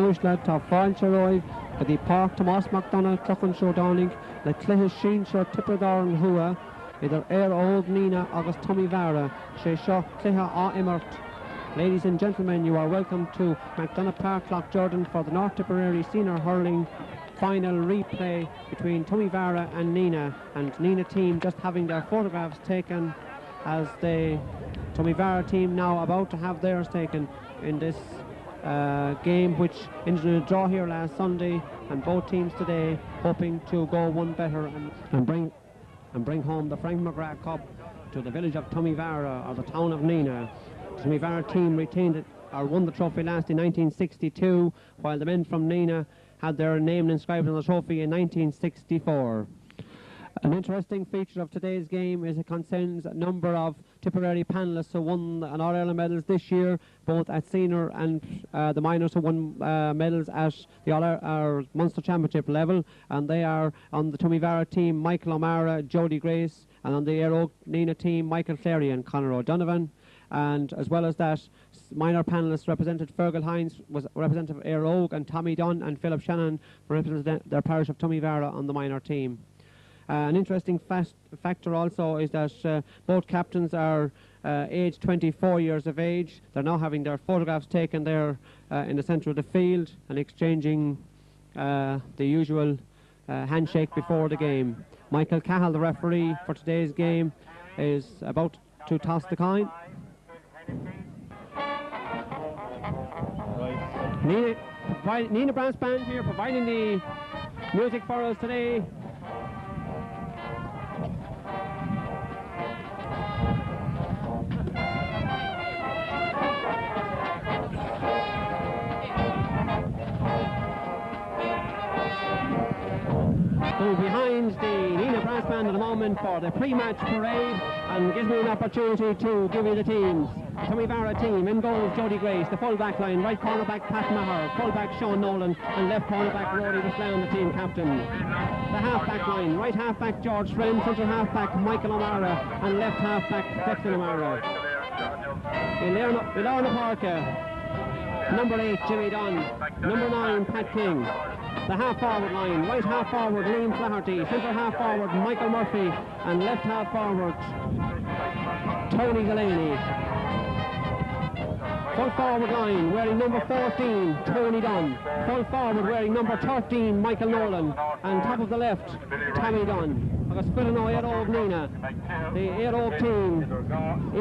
Tushla, tá fáilte roimh, go dtí Park Tomás MacDonagh Cloughjordan, le cluiche sínseo Tipperary an Hua, idir Eire Óg Nenagh agus Toomevara, sé seo cluiche á immert. Ladies and gentlemen, you are welcome to MacDonagh Park Cloughjordan for the North Tipperary Senior Hurling final replay between Toomevara and Nenagh, and Nenagh team just having their photographs taken as the Toomevara team now about to have theirs taken in this game, which ended in a draw here last Sunday, and both teams today hoping to go one better and bring home the Frank McGrath Cup to the village of Toomevara, or the town of Nenagh. The Toomevara team retained it or won the trophy last in 1962, while the men from Nenagh had their name inscribed on the trophy in 1964. An interesting feature of today's game is it concerns a number of Tipperary panellists who won an All-Ireland medals this year, both at senior and the minors who won medals at the All-Ireland Munster Championship level, and they are on the Toomevara team Michael O'Mara, Jody Grace, and on the Eire Óg Nenagh team Michael Clary and Conor O'Donovan. And as well as that, minor panellists represented Fergal Hines, was representative of Eire Óg, and Tommy Dunn and Philip Shannon represented their parish of Toomevara on the minor team. An interesting factor also is that both captains are aged 24 years of age. They're now having their photographs taken there in the centre of the field and exchanging the usual handshake before the game. Michael Cahill, the referee for today's game, is about to toss the coin. Nenagh Brass Band here providing the music for us today. So behind the Nenagh Brass Band at the moment for the pre-match parade, and gives me an opportunity to give you the teams. Toomevara team, in goal Jody Grace, the full back line, right cornerback Pat Maher, full back Sean Nolan, and left cornerback Rory Bislan, the team captain. The half back line, right half back George Friend, centre half back Michael O'Mara, and left half back Declan O'Mara. Nenagh Park, number 8 Jimmy Dunn, number 9 Pat King. The half forward line, right half forward Liam Flaherty, centre half forward Michael Murphy, and left half forward Tony Delaney. Full forward line wearing number 14 Tony Dunn, full forward wearing number 13 Michael Nolan, and top of the left Tommy Dunn. Agus spilling now Eire Óg Nenagh, the Eire Óg team.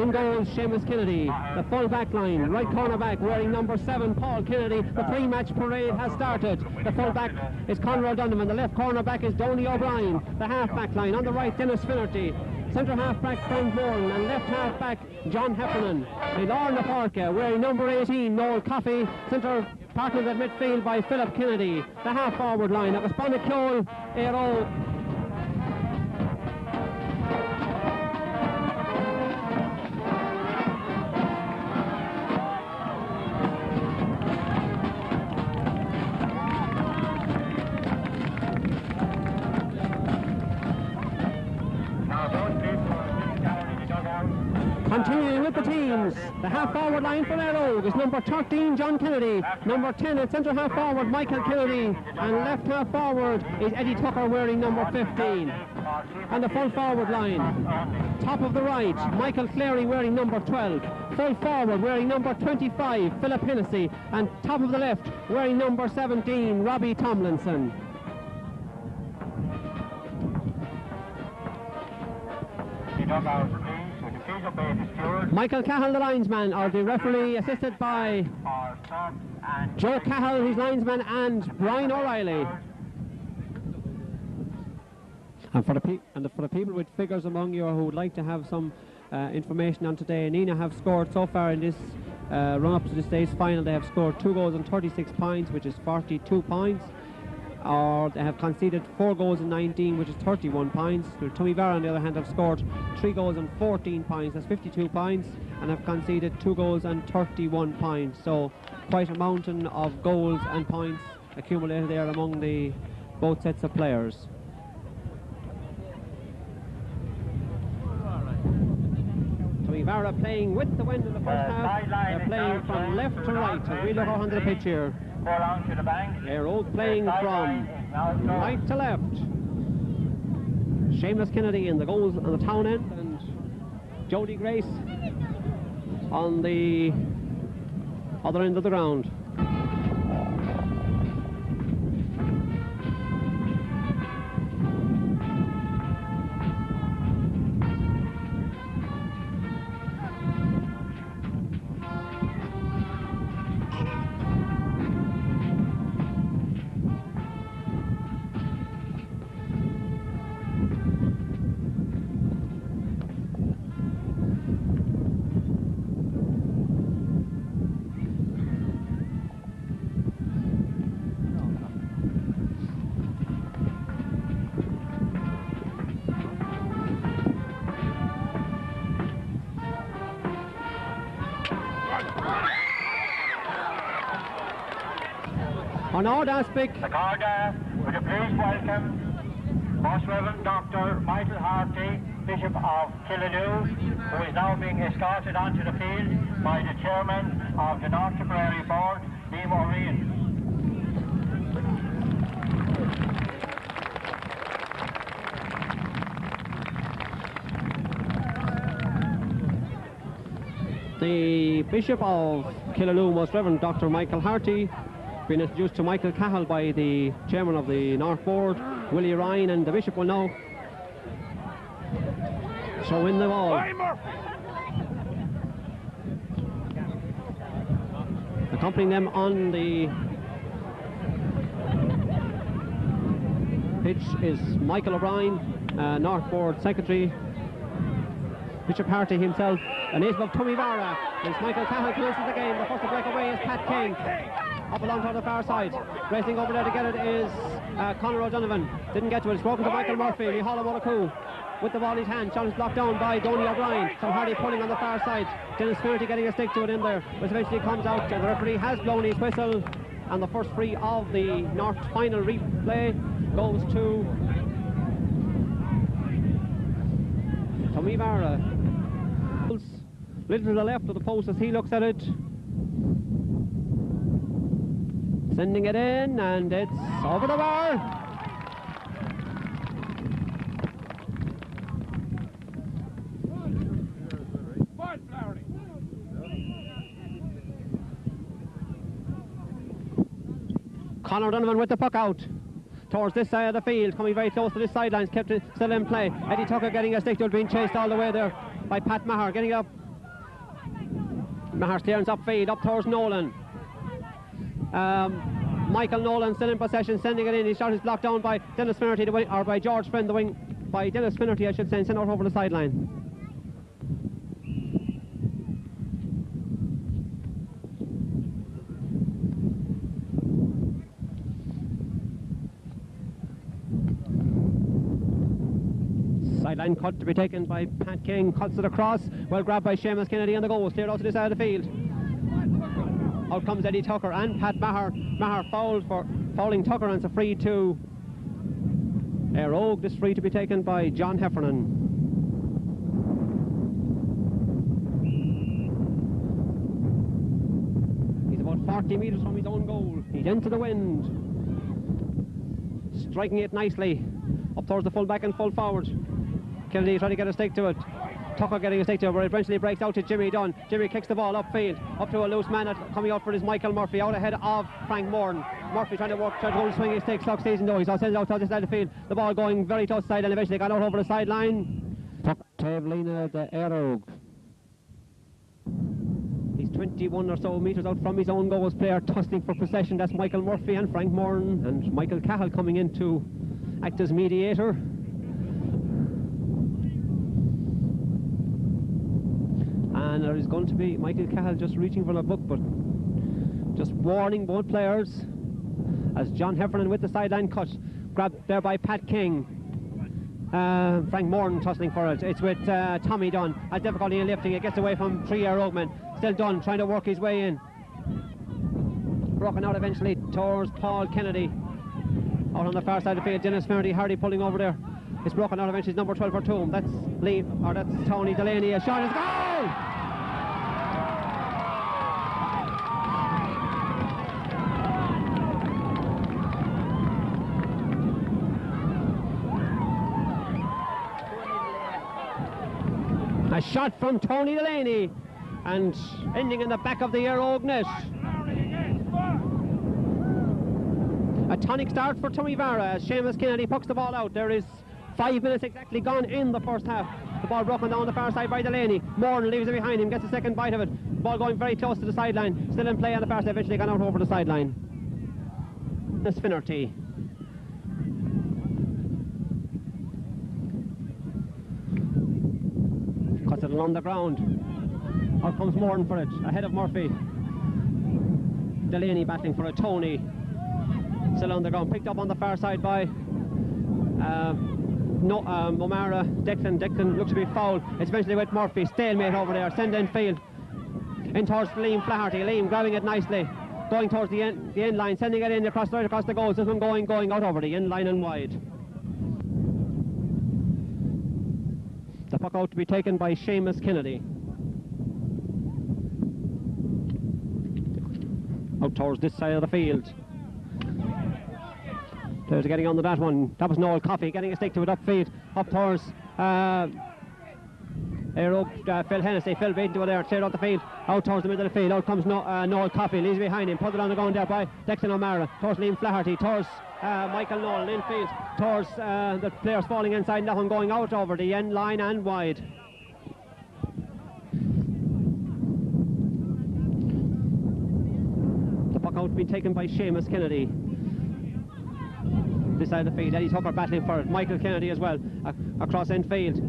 In goal Seamus Kennedy, the full back line, right corner back wearing number 7 Paul Kennedy. The pre-match parade has started. The full back is Conor O'Donovan, the left corner back is Donny O'Brien, the half back line on the right Dennis Finnerty, centre half back Frank Moran, and left half back John Heffernan. Nenagh Park wearing number 18 Noel Coffey, centre partnered at midfield by Philip Kennedy. The half forward line that was Bonnicule, Eire Óg. Continuing with the teams, the half-forward line for Eire Óg is number 13, John Kennedy, number 10 at centre-half-forward, Michael Kennedy, and left-half-forward is Eddie Tucker wearing number 15. And the full-forward line, top of the right, Michael Clary wearing number 12, full-forward wearing number 25, Philip Hennessy, and top of the left wearing number 17, Robbie Tomlinson. Michael Cahill, the linesman, or the referee, assisted by Joe Cahill, who's linesman, and Brian O'Reilly. And for the people with figures among you who would like to have some information on today, Nenagh have scored so far in this run-up to the stage final. They have scored 2 goals and 36 points, which is 42 points. Or they have conceded 4 goals and 19, which is 31 points. Toomevara, on the other hand, have scored 3 goals and 14 points, that's 52 points, and have conceded 2 goals and 31 points. So quite a mountain of goals and points accumulated there among the both sets of players. Toomevara playing with the wind in the first half. They're playing from left to right as we look onto the pitch here. furlong to the bank. They're all playing from right to left. Seamus Kennedy in the goals on the town end, and Jody Grace on the other end of the ground. On our Daspic. The Garda, would you please welcome Most Reverend Dr. Michael Harty, Bishop of Killaloo, who is now being escorted onto the field by the Chairman of the North Tipperary Board, Liam O'Riordan. The Bishop of Killaloo, Most Reverend Dr. Michael Harty, been introduced to Michael Cahill by the Chairman of the North Board, Willie Ryan, and the Bishop will now throw in the ball. Accompanying them on the pitch is Michael O'Brien, North Board Secretary, Bishop Harty himself, a native of Toomevara. It's Michael Cahill commences the game. The first to break away is Pat King. Up along to the far side. Racing over there to get it is Conor O'Donovan. Didn't get to it. It's broken to Michael Murphy. Micheál O'Moracoo with the ball in his hand. Shot is blocked down by Donny O'Brien. So Hardy pulling on the far side. Dennis Finnerty getting a stick to it in there. But eventually comes out. And the referee has blown his whistle. And the first free of the North final replay goes to Toomevara. Little to the left of the post as he looks at it. Sending it in, and it's over the bar. Conor Donovan with the puck out towards this side of the field, coming very close to this sidelines, kept it still in play. Eddie Tucker getting a stick to it, being chased all the way there by Pat Maher, getting up. Maher's clearance upfield, up towards Nolan. Michael Nolan still in possession, sending it in. His shot is blocked down by Dennis Finnerty, the wing, or by George Friend, the wing, by Dennis Finnerty, I should say, and sent out over the sideline. Sideline cut to be taken by Pat King, cuts it across, well grabbed by Seamus Kennedy on the goal, cleared out to this side of the field. Out comes Eddie Tucker and Pat Maher. Maher fouled for fouling Tucker, and it's a free to Eire Og. This free to be taken by John Heffernan. He's about 40 metres from his own goal. He's into the wind, striking it nicely up towards the full back and full forward. Kennedy trying to get a stick to it. Tucker getting a stick to it, where it eventually breaks out to Jimmy Dunn. Jimmy kicks the ball upfield, up to a loose man coming out for his Michael Murphy, out ahead of Frank Moran. Murphy trying to go and swing his stick, Sluck season though. He's all sent out to the side of the field. The ball going very tough side, and eventually got out over the sideline. Tavelina the Eire Og. He's 21 or so metres out from his own goals. Player tussling for possession. That's Michael Murphy and Frank Moran, and Michael Cahill coming in to act as mediator. And there is going to be Michael Cahill just reaching for the book, but just warning both players as John Heffernan with the sideline cut, grabbed there by Pat King. Frank Moran tussling for it. It's with Tommy Dunn. Has difficulty in lifting it, gets away from three Eire Og men. Still Dunn trying to work his way in. Broken out eventually towards Paul Kennedy. Out on the far side of the field, Dennis Finnerty, Hardy pulling over there. It's broken out eventually. It's number 12 for Toom. That's Lee, or that's Tony Delaney. A shot is goal! A shot from Tony Delaney and ending in the back of the Eire Og net. A tonic start for Toomevara as Seamus Kennedy pucks the ball out. There is 5 minutes exactly gone in the first half. The ball broken down the far side by Delaney. Morton leaves it behind him, gets a second bite of it. Ball going very close to the sideline. Still in play on the far side, eventually gone out over the sideline. This Finnerty. Cuts it along the ground. Out comes Morton for it, ahead of Murphy. Delaney battling for it. Tony still on the ground, picked up on the far side by O'Mara. Declan looks to be fouled. It's eventually with Murphy. Stalemate over there. Send in field. In towards Liam Flaherty. Liam grabbing it nicely. Going towards the end line. Sending it in right across the goals. This one going out over the end line and wide. The puck out to be taken by Seamus Kennedy. Out towards this side of the field. Players are getting onto that one. That was Noel Coffey getting a stick to it upfield. Up towards Phil Hennessy. Phil beat into it there, cleared out the field. Out towards the middle of the field. Out comes Noel Coffey. Leaves behind him. Put it on the ground there by Declan O'Mara. Towards Liam Flaherty. Towards Michael Nolan infield. Towards the players falling inside. That one going out over the end line and wide. The puck out being taken by Seamus Kennedy. This side of the field, Eddie Tucker battling for it. Michael Kennedy as well, across end field.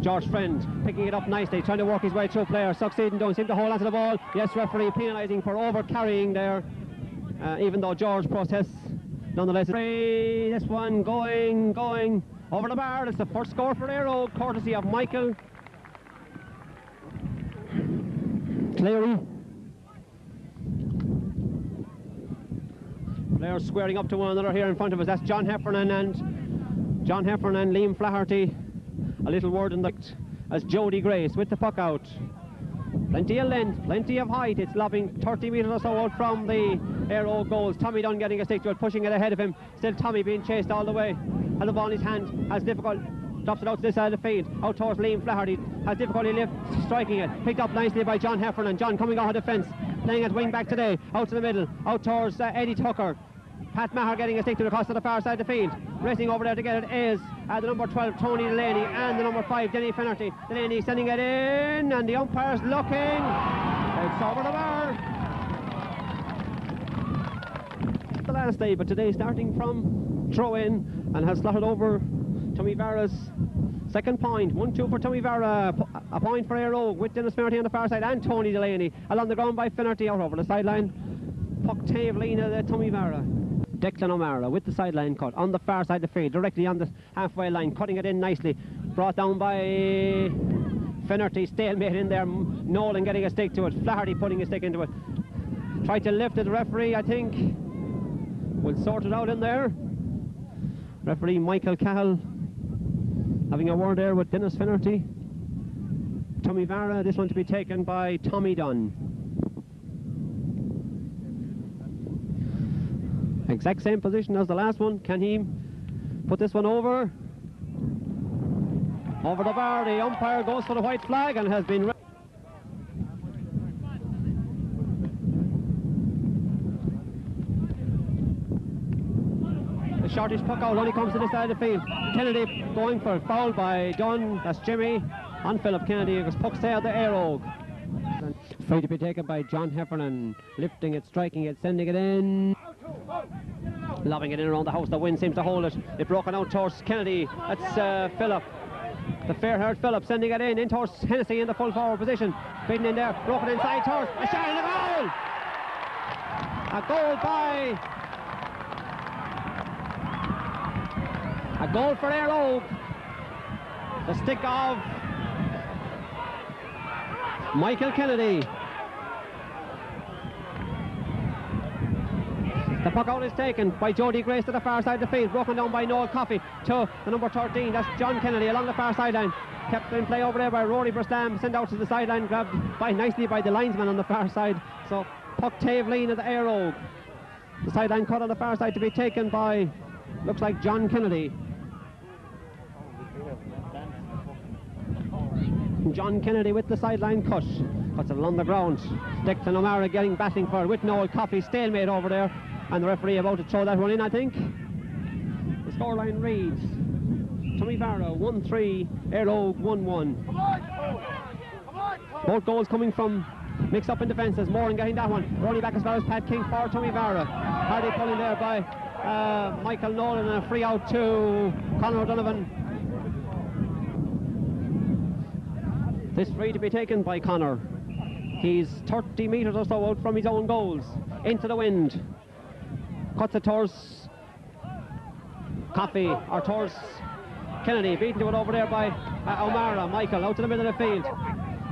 George Friend picking it up nicely, trying to work his way through players, succeeding, don't seem to hold onto the ball. Yes, referee penalising for over-carrying there, even though George protests. Nonetheless, this one going over the bar. It's the first score for Eire Og, courtesy of Michael Cleary. Players squaring up to one another here in front of us. That's John Heffernan and Liam Flaherty. A little word in the as Jody Grace with the puck out. Plenty of length, plenty of height. It's lobbing 30 metres or so out from the Eire Og goals. Tommy Dunn getting a stick to it, pushing it ahead of him. Still Tommy being chased all the way. Has the ball in his hand, has difficult. Drops it out to this side of the field. Out towards Liam Flaherty. Has difficulty striking it. Picked up nicely by John Heffernan. John coming out of defence. Playing at wing back today. Out to the middle. Out towards Eddie Tucker. Pat Maher getting a stick to the cross to the far side of the field. Racing over there to get it is the number 12 Tony Delaney and the number 5 Denny Finnerty. Delaney sending it in and the umpire's looking. It's over the bar. The last day, but today starting from throw in and has slotted over Toomevara's second point. 1-2 for Toomevara. A point for Eire Og with Dennis Finnerty on the far side and Tony Delaney along the ground by Finnerty out over the sideline. Puck Tavelina the Toomevara. Declan O'Mara with the sideline cut on the far side of the field, directly on the halfway line, cutting it in nicely. Brought down by Finnerty, stalemate in there. Nolan getting a stick to it. Flaherty putting a stick into it. Tried to lift it. The referee, I think, will sort it out in there. Referee Michael Cahill having a word there with Dennis Finnerty. Toomevara, this one to be taken by Tommy Dunn. Exact same position as the last one. Can he put this one over the bar? The umpire goes for the white flag and has been the shortish puck out only comes to this side of the field. Kennedy going for it, fouled by Dunn. That's Jimmy on Philip Kennedy. It was puck stay out the Eire Og. Free to be taken by John Heffernan, lifting it, striking it, sending it in. Lobbing it in around the house. The wind seems to hold it. It broken out towards Kennedy. That's Philip. The fair-haired Philip sending it in towards Hennessy in the full forward position. Feeding in there. Broken inside towards a shot in the goal. A goal for Eire Og. The stick of Michael Kennedy. The puck out is taken by Jody Grace to the far side of the field, broken down by Noel Coffey to the number 13, that's John Kennedy along the far sideline. Kept in play over there by Rory Braslam, sent out to the sideline, grabbed nicely by the linesman on the far side. So puck Tavelina of the Eire Og. The sideline cut on the far side to be taken by, looks like John Kennedy. John Kennedy with the sideline cut. Cuts it along the ground. Declan O'Mara getting battling for it with Noel Coffey. Stalemate over there. And the referee about to throw that one in, I think. The scoreline reads Toomevara 1-3, Airlogue 1-1. Both goals coming from mix up in defences. Moran getting that one. Running back as far as Pat King for Toomevara. Hardy pulling there by Michael Nolan, and a free out to Conor O'Donovan. This free to be taken by Conor. He's 30 metres or so out from his own goals. Into the wind. Cuts it towards Coffey, or towards Kennedy. Beaten to it over there by O'Mara. Michael out to the middle of the field.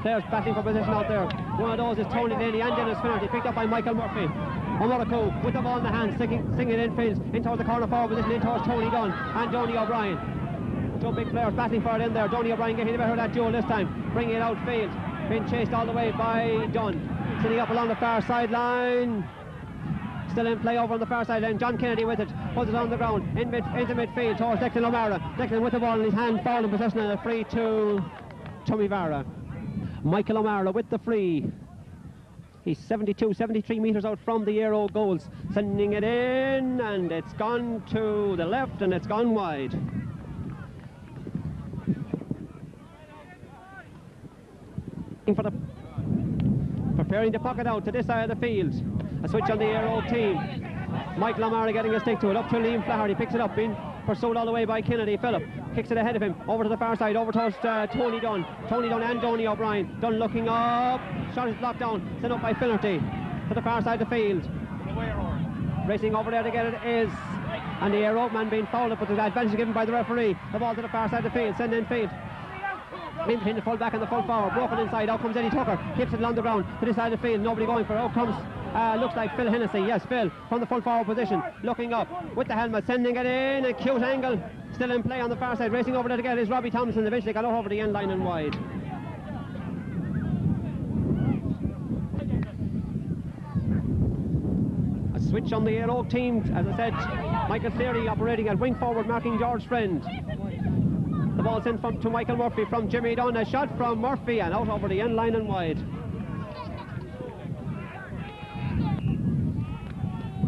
Players battling for position out there. One of those is Tony Daly and Dennis Finnerty, picked up by Michael Murphy. O'Maraco with the ball in the hand, singing it infield, in towards the corner forward position, in towards Tony Dunn and Donny O'Brien. Two big players battling for it in there. Donny O'Brien getting the better of that duel this time, bringing it outfield. Being chased all the way by Dunn. Sitting up along the far sideline. Still in play over on the far sideline. John Kennedy with it. Puts it on the ground. Into midfield towards Declan O'Mara. Declan with the ball in his hand. Foul in possession and a free to Toomevara. Michael O'Mara with the free. He's 73 metres out from the Aero goals. Sending it in, and it's gone to the left and it's gone wide. Preparing to pocket out to this side of the field. A switch on the Aero team. Michael O'Mara getting a stick to it. Up to Liam Flaherty. Picks it up. Being pursued all the way by Kennedy. Phillip kicks it ahead of him. Over to the far side. Over towards Tony Dunn. Tony Dunn and Donny O'Brien. Dunn looking up. Shot is blocked down. Sent up by Finnerty. To the far side of the field. Racing over there to get it is. And the Aero man being fouled up. But the advantage given by the referee. The ball to the far side of the field. Send in field. In between the full back and the full forward, broken inside. Out comes Eddie Tucker, hips it along the ground to this side of the field. Nobody going for it. Out comes looks like Phil Hennessy. Yes, Phil from the full forward position, looking up with the helmet, sending it in. A cute angle, still in play on the far side. Racing over there to get it is Robbie Thompson. Eventually got over the end line and wide. A switch on the Aero team, as I said. Michael Cleary operating at wing forward, marking George Friend. The ball sent to Michael Murphy from Jimmy Dunn. A shot from Murphy and out over the end line and wide.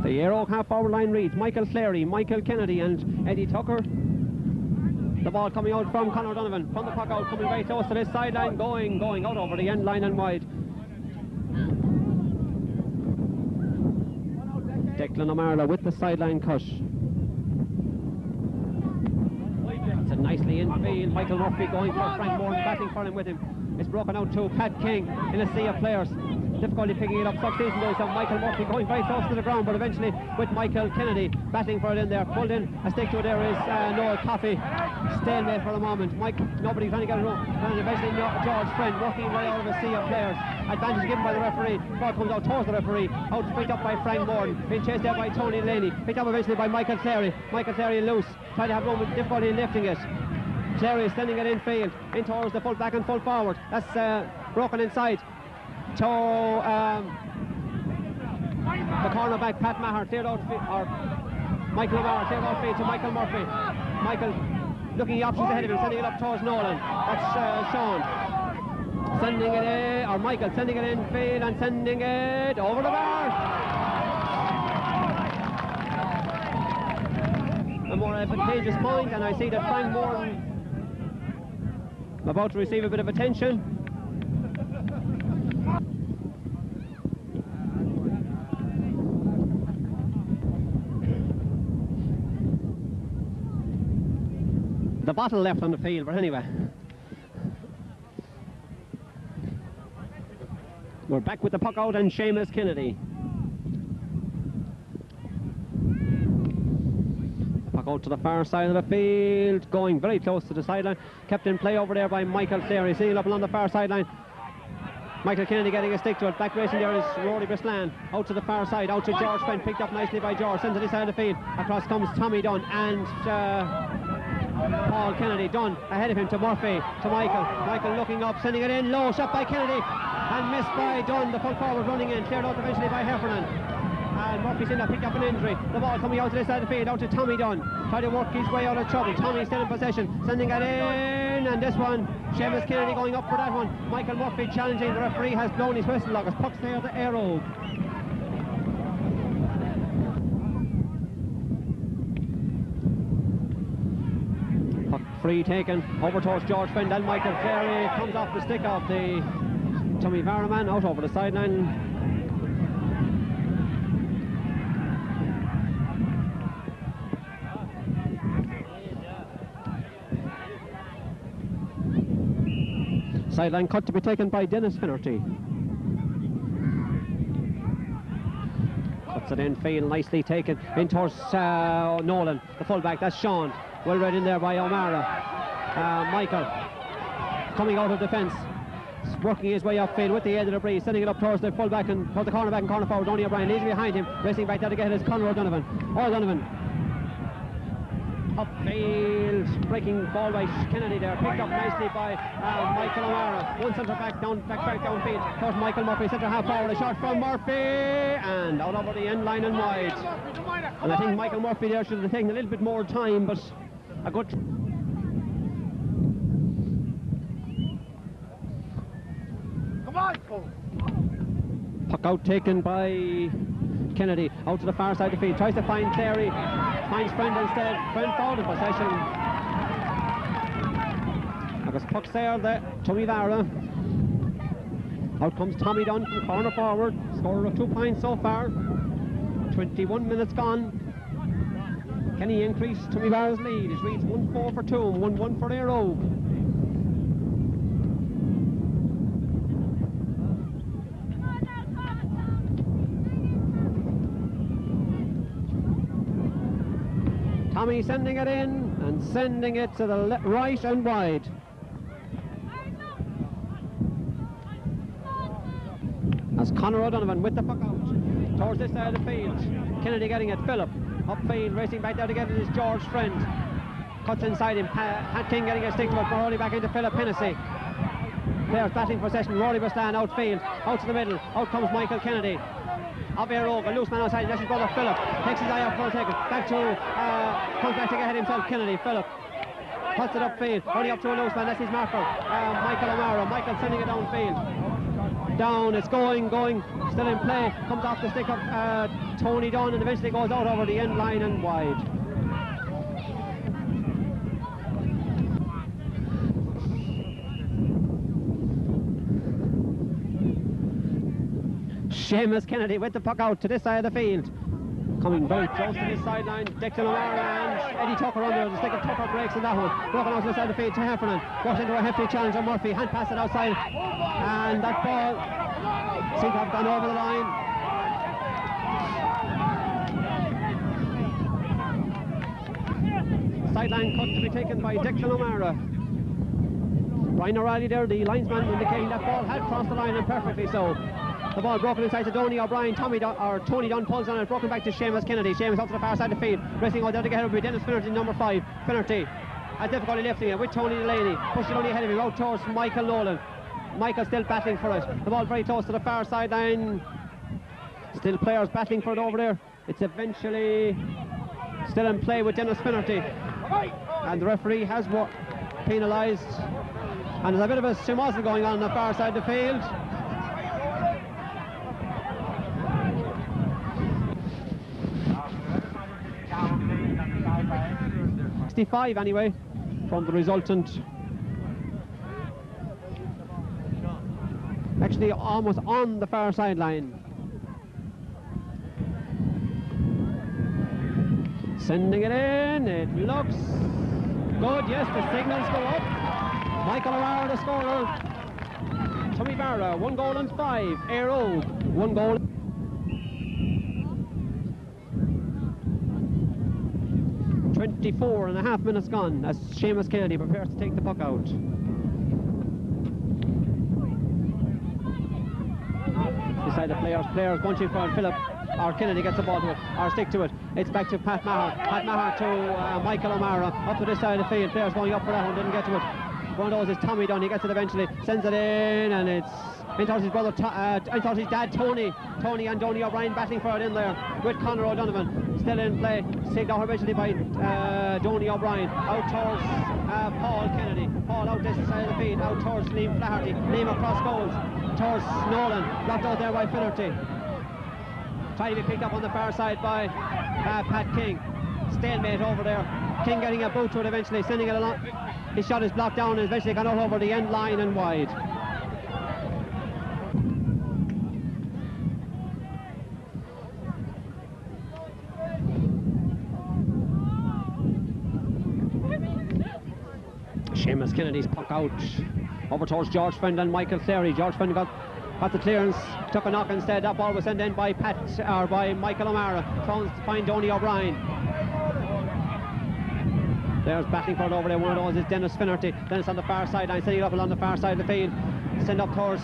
The Aero half forward line reads Michael Cleary, Michael Kennedy and Eddie Tucker. The ball coming out from Conor O'Donovan from the puck out, coming very close to this sideline, going out over the end line and wide. Declan O'Mara with the sideline cut. Nicely in field. Michael Murphy going for Frank Moore, batting for him with him. It's broken out to Pat King in a sea of players. Difficulty picking it up. Succeeding though, so Michael Murphy going very close to the ground, but eventually with Michael Kennedy battling for it in there. Pulled in a stick to it. There is Noel Coffey. Stalemate for the moment. Nobody trying to get it wrong. And eventually George Friend working right out of a sea of players. Advantage given by the referee. Ball comes out towards the referee. Out picked up by Frank Moore. Being chased there by Tony Laney. Picked up eventually by Michael Cleary. Michael Cleary loose. Trying to have room with difficulty in lifting it. Cleary is sending it in field, in towards the full back and full forward. That's broken inside to the cornerback Pat Maher, cleared out, or Michael O'Mara cleared out field to Michael Murphy. Michael looking at options ahead of him, sending it up towards Nolan. That's Sean sending it in, or Michael sending it in field and sending it over the bar. A more advantageous point, and I see that Frank Moore about to receive a bit of attention. The bottle left on the field, but anyway. We're back with the puck out and Seamus Kennedy. Out to the far side of the field, going very close to the sideline, kept in play over there by Michael Cleary, seeing it up along the far sideline. Michael Kennedy getting a stick to it. Back racing there is Rory Breslan. Out to the far side, out to George Friend, picked up nicely by George, sent to the side of the field. Across comes Tommy Dunn and Paul Kennedy. Dunn ahead of him to Murphy, to Michael. Michael looking up, sending it in low, shot by Kennedy and missed by Dunn. The full forward running in, cleared out eventually by Heffernan. and Murphy's in there, picked up an injury. The ball coming out to this side of the field, out to Tommy Dunn. Trying to work his way out of trouble. Tommy still in possession, sending it in, and this one, Seamus Kennedy going up for that one. Michael Murphy challenging, the referee has blown his whistle. As puck's there to Eire. Puck free taken, over towards George Fendel. Michael Clary comes off the stick of the Toomevara man, out over the sideline. Sideline cut to be taken by Dennis Finnerty. Puts it in field, nicely taken in towards Nolan, the fullback. That's Sean. Well read in there by O'Mara. Michael coming out of defence, working his way upfield with the aid of the breeze, sending it up towards the fullback and towards the cornerback and corner forward. Donny O'Brien leads behind him, racing back there to get it is Conor O'Donovan. Upfield, breaking ball by Kennedy there, picked up nicely by Michael O'Mara. One centre back downfield towards Michael Murphy, centre half forward, a shot from Murphy, and out over the end line and wide. And I think Michael Murphy there should have taken a little bit more time, but a good. Come on, puck out taken by Kennedy, out to the far side of the field, tries to find Clary, finds Friend instead. Friend fouled in possession. Because puck's there, the Toomevara. Out comes Tommy Dunn from corner forward, scorer of 2 points so far. 21 minutes gone. Can he increase Toomevara's lead? It reads 1-4 for Toom, 1-1 for Eire. Tommy sending it in and sending it to the right and wide. As Conor O'Donovan with the puck out towards this side of the field. Kennedy getting it, Phillip upfield, racing back there to get it is George Friend. Cuts inside him, Pat King getting a stick to it, Rowley back into Philip Hennessy. Players batting possession, Rowley Baslan outfield, out to the middle, out comes Michael Kennedy. Of Eire, a loose man outside, that's his brother Philip. Takes his eye out for a second, back to, comes back to get himself, Kennedy, Philip. Puts it upfield, only up to a loose man, that's his marker, Michael O'Mara. Michael sending it downfield. Down, it's going, still in play, comes off the stick of Tony Dunn and eventually goes out over the end line and wide. Seamus Kennedy with the puck out to this side of the field. Coming very close to this sideline, Declan O'Mara and Eddie Tucker under. The stick of Tucker breaks in that one. Broken out to the side of the field to Heffernan. Walks into a hefty challenge on Murphy. Hand pass it outside. And that ball seems to have gone over the line. Sideline cut to be taken by Declan O'Mara. Brian O'Reilly there, the linesman, indicating that ball had crossed the line and perfectly so. The ball broken inside to Donny O'Brien. Tony Dunn pulls on it, broken back to Seamus Kennedy. Seamus out to the far side of the field, racing out there to get help with Dennis Finnerty, number 5. Finnerty has difficulty lifting it with Tony Delaney, pushing only ahead of him, out towards Michael Nolan. Michael still battling for it. The ball very close to the far sideline. Still players battling for it over there. It's eventually still in play with Dennis Finnerty. And the referee has penalised. And there's a bit of a swim going on the far side of the field. 65 anyway from the resultant. Actually almost on the far sideline. Sending it in, it looks good, yes, the signals go up. Michael O'Mara the scorer. Toomevara 1 goal and 5, Eire 1 goal. .24 and a half minutes gone as Seamus Kennedy prepares to take the puck out. This side of players bunching for Philip or Kennedy gets the ball to it or stick to it. It's back to Pat Maher. Pat Maher to Michael O'Mara up to this side of the field. Players going up for that one, didn't get to it. One of those is Tommy Dunn. He gets it eventually, sends it in, and it's in towards his brother, in towards his dad, Tony. Tony and Donny O'Brien battling for it in there with Conor O'Donovan. Still in play, saved out eventually by Donny O'Brien. Out towards Paul Kennedy. Paul out this side of the field, out towards Liam Flaherty. Liam across goals, towards Nolan. Blocked out there by Finnerty. Trying to be picked up on the far side by Pat King. Stalemate over there. King getting a boot to it eventually, sending it along. His shot is blocked down and eventually gone out over the end line and wide. Seamus Kennedy's puck out over towards George Friend and Michael Cleary. George Friend got the clearance, took a knock instead. That ball was sent in by by Michael O'Mara. Trying to find Donny O'Brien. There's battling for it over there. One of those is Dennis Finnerty. Dennis on the far sideline, setting it up along the far side of the field. Send up towards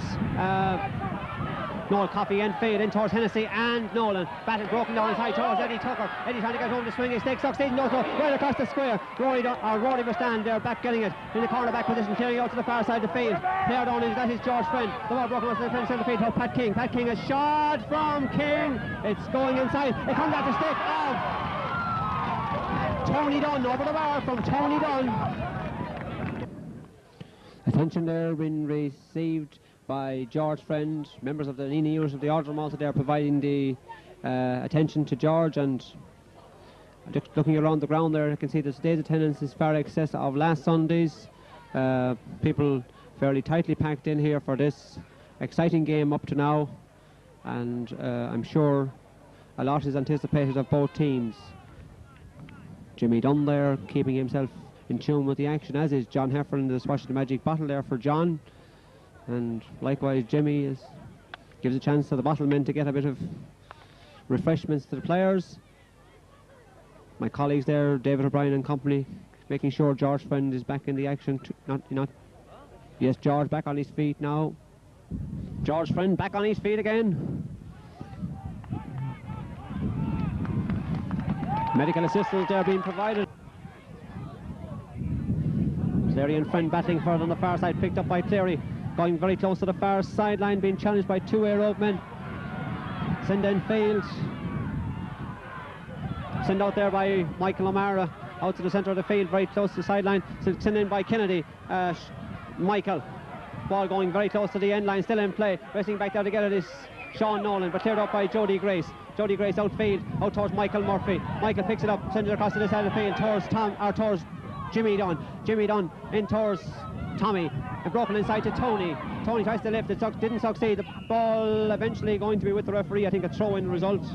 Noel Coffey and fade in towards Hennessy and Nolan. Battle broken down inside towards Eddie Tucker. Eddie trying to get home to swing his stick. Succeeding also right across the square. Rory Verstand there back getting it in the corner back position, clearing out to the far side of the field. Player down is that is George Friend. The ball broken to the centre of the field. Pat King. Pat King, a shot from King. It's going inside. It comes out the stick of Tony Dunn over the bar from Tony Dunn. Attention there been received by George Friend. Members of the Nenagh unit of the Order of Malta there providing the attention to George, and just looking around the ground there I can see that today's attendance is far excess of last Sunday's. People fairly tightly packed in here for this exciting game up to now, and I'm sure a lot is anticipated of both teams. Jimmy Dunn there keeping himself in tune with the action, as is John Heffernan, the swashing the magic bottle there for John. And likewise Jimmy gives a chance to the bottlemen to get a bit of refreshments to the players. My colleagues there, David O'Brien and company, making sure George Friend is back in the action. Yes, George back on his feet now. George Friend back on his feet again. Medical assistance there being provided. Cleary and Friend battling for it on the far side, picked up by Cleary. Going very close to the far sideline, being challenged by two Air men. Send in failed. Send out there by Michael O'Mara, out to the centre of the field, very close to the sideline. Send in by Kennedy. Michael. Ball going very close to the end line, still in play. Racing back there to get it is Sean Nolan, but cleared up by Jody Grace. Jody Grace outfield, out towards Michael Murphy. Michael picks it up, sends it across to this side of the field towards Jimmy Dunn. Jimmy Dunn in towards Tommy, and broken inside to Tony. Tony tries to lift it, didn't succeed. The ball eventually going to be with the referee. I think a throw-in result.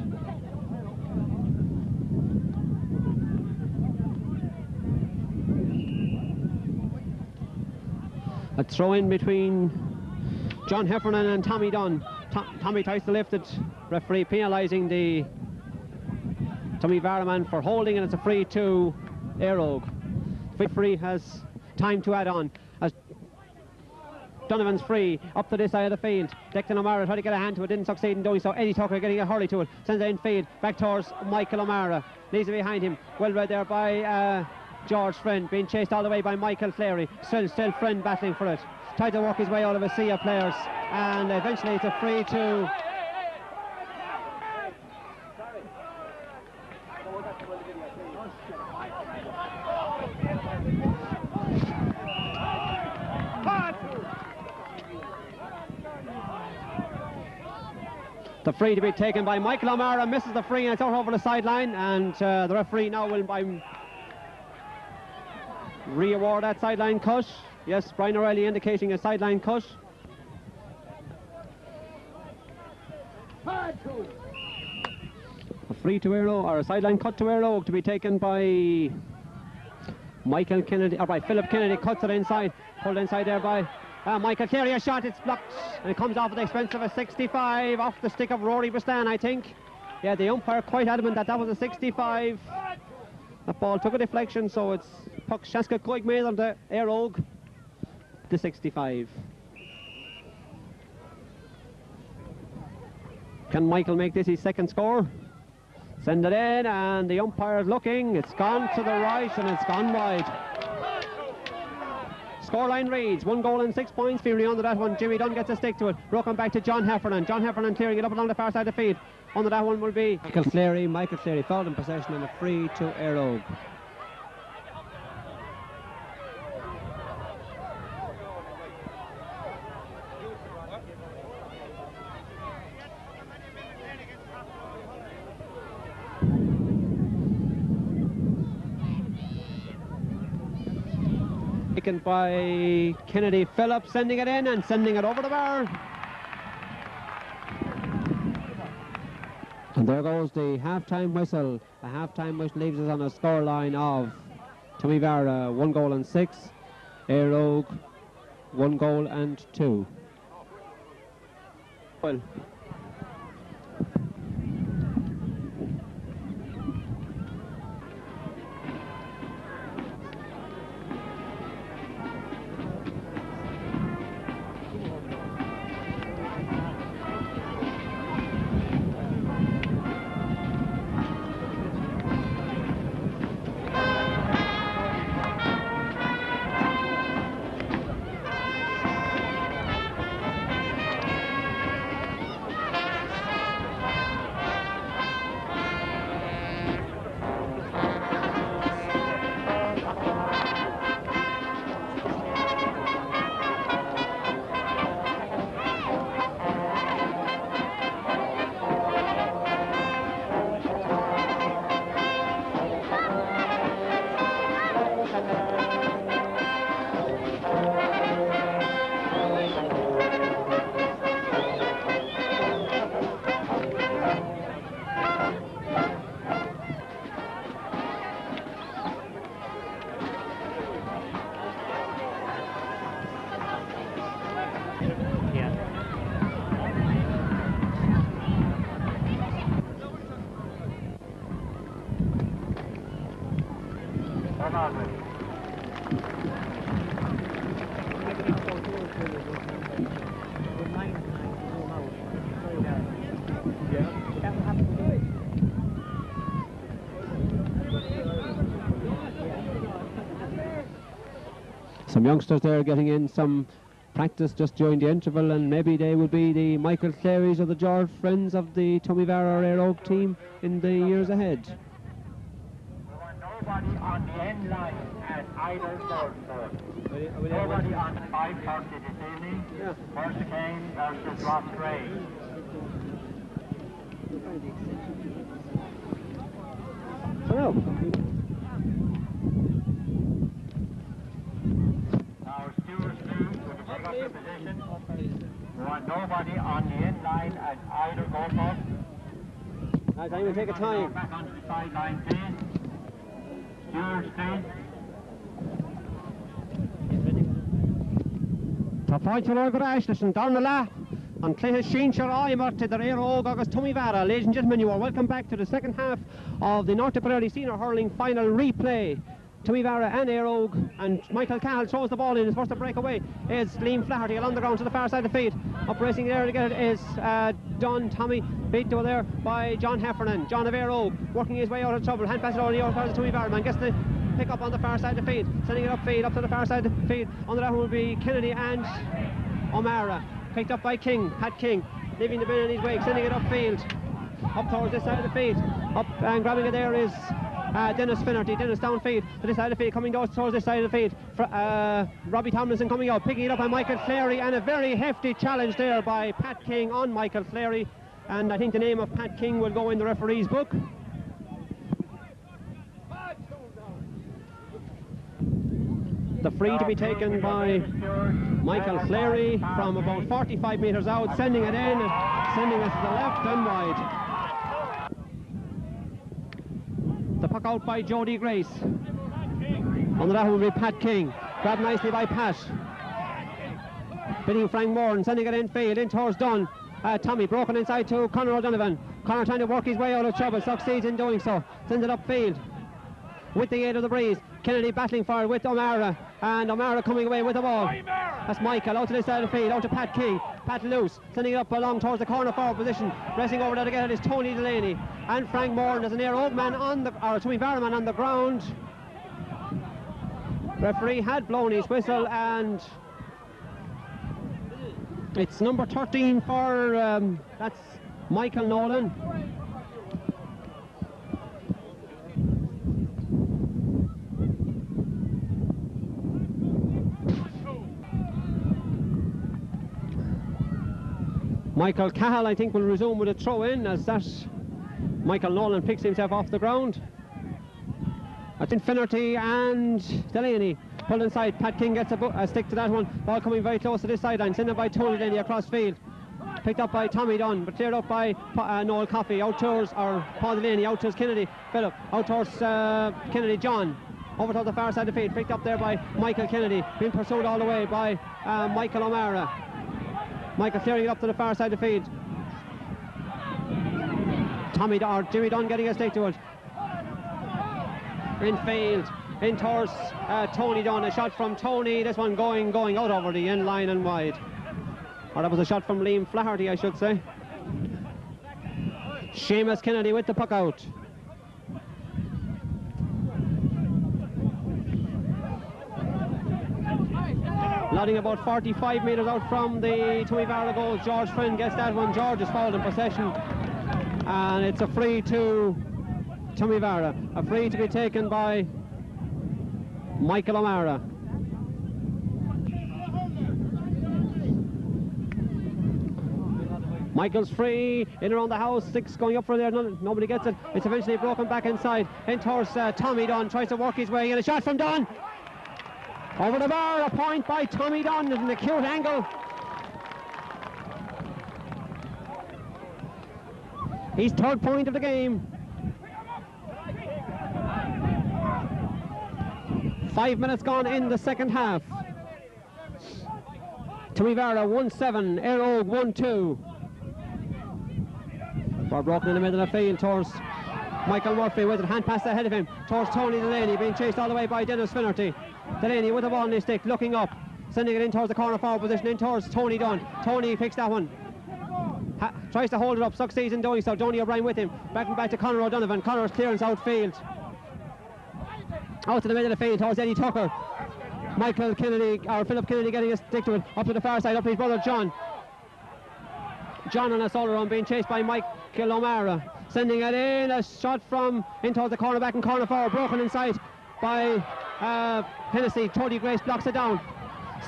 A throw-in between John Heffernan and Tommy Dunn. Tommy tries to lift it. Referee penalising the Toomevara man for holding, and it's a free to Aerogue. Referee has time to add on. As Donovan's free up to this side of the field. Declan O'Mara tried to get a hand to it, didn't succeed in doing so. Eddie Tucker getting a hurley to it, sends it in field back towards Michael O'Mara. Leaves it behind him. Well read there by George Friend, being chased all the way by Michael Cleary. Still Friend battling for it. Tried to work his way out of a sea of players, and eventually it's a free to the free to be taken by Michael O'Mara, misses the free and it's out over the sideline, and the referee now will re-award that sideline cut. Yes, Brian O'Reilly indicating a sideline cut. A free to Aerogue, or a sideline cut to Aerogue, to be taken by Michael Kennedy, or by Philip Kennedy. Cuts it inside, pulled inside there by Michael Cleary. A shot, it's blocked, and it comes off at the expense of a 65, off the stick of Rory Bustan, I think. Yeah, the umpire quite adamant that was a 65. That ball took a deflection, so it's puck Shaska Coig made on the Aerogue, the 65. Can Michael make this his second score? Send it in, and the umpire's looking. It's gone to the right and it's gone wide. scoreline reads 1 goal and 6 points. Fearing under that one, Jimmy Dunn gets a stick to it. Broken back to John Heffernan. John Heffernan clearing it up along the far side of the field. Under that one will be Michael Cleary. Michael Cleary fouled in possession and a free to Eire Og. Taken by Kennedy Phillips, sending it in and sending it over the bar. And there goes the half-time whistle. The half-time whistle leaves us on a scoreline of Toomevara 1 goal and 6, Eire Og 1 goal and 2. Well. Some youngsters there getting in some practice just during the interval, and maybe they will be the Michael Clarys or the George Friends of the Toomevara or Eire Og team in the years ahead. We want nobody on the end line at either third. Nobody on 5:30 this evening. Yeah. First Kane versus Ross Gray. Hello. We want nobody on the end line at either goalpost. Right, I'm going to take a time. Back onto the sideline, please. Stewards, please. Tá fáilte go ráis leis an darna le an cléithe sínseo áimar to the Eire Og agus Toomevara. Ladies and gentlemen, you are welcome back to the second half of the North Tipperary Senior Hurling final replay. Toomevara and Eire Og, and Michael Cahill throws the ball in. His first to break away is Liam Flaherty along the ground to the far side of the field. Up racing there to get it is Don Tommy, beat to there by John Heffernan. John of Eire Og working his way out of trouble. Hand pass it over the other side of Toomevara. Man gets the pick up on the far side of the field, sending it upfield up to the far side of the field. Under that one will be Kennedy and O'Mara. Picked up by King, Pat King, leaving the bin in his wake, sending it upfield, up towards this side of the field. Up and grabbing it there is Dennis Finnerty. Dennis downfield to this side of the field, coming towards this side of the field. Robbie Tomlinson coming out, picking it up by Michael Cleary, and a very hefty challenge there by Pat King on Michael Cleary. And I think the name of Pat King will go in the referee's book. The free to be taken by Michael Cleary from about 45 metres out, sending it in, sending it to the left and wide. The puck out by Jody Grace. Under that one will be Pat King. Grabbed nicely by Pat. Bidding Frank Moore and sending it infield, in towards Dunn. Tommy broken inside to Conor O'Donovan. Conor trying to work his way out of trouble, succeeds in doing so. Sends it upfield with the aid of the breeze. Kennedy battling for it with O'Mara, and O'Mara coming away with the ball. That's Michael out to this side of the field, out to Pat King. Pat loose, sending it up along towards the corner forward position. Racing over there to get it is Tony Delaney and Frank Moore. There's an Eire Og man on the, or Toomevara man on the ground. Referee had blown his whistle, and it's number 13 for, that's Michael Nolan. Michael Cahill, I think, will resume with a throw-in as that Michael Nolan picks himself off the ground. I think Finnerty and Delaney pulled inside. Pat King gets a stick to that one. Ball coming very close to this sideline. Sent by Tony Delaney across field. Picked up by Tommy Dunn, but cleared up by Noel Coffey. Out towards, or Paul Delaney, out towards Kennedy. Philip, out towards Kennedy John. Over to the far side of the field. Picked up there by Michael Kennedy. Being pursued all the way by Michael O'Mara. Michael clearing it up to the far side of the field. Jimmy Dunn getting a stick to it. In field, in towards Tony Dunn. A shot from Tony. This one going out over the end line and wide. Or that was a shot from Liam Flaherty, I should say. Seamus Kennedy with the puck out. Nodding about 45 metres out from the Toomevara goal. George Flynn gets that one. George is fouled in possession. And it's a free to Toomevara. A free to be taken by Michael O'Mara. Michael's free, in around the house, 6 going up for there, nobody gets it. It's eventually broken back inside, in towards Tommy Dunn, tries to work his way in. A shot from Dunn! Over the bar, a point by Tommy Dunn at an acute angle. His third point of the game. 5 minutes gone in the second half. Toomevara 1-7, Eire Og 1-2. Ball broken in the middle of the field towards Michael Murphy with it, hand pass ahead of him towards Tony Delaney, being chased all the way by Dennis Finnerty. Delaney with the ball in his stick, looking up, sending it in towards the corner forward position, in towards Tony Dunn. Tony picks that one. Tries to hold it up, succeeds in doing so. Donny O'Brien with him, back to Conor O'Donovan. Conor's clearance outfield. Out to the middle of the field towards Eddie Tucker. Michael Kennedy, or Philip Kennedy getting a stick to it, up to the far side, up to his brother John. John on a solo run, being chased by Michael O'Mara. Sending it in, a shot from in towards the corner back and corner forward, broken inside by Hennessy. Tony Grace blocks it down.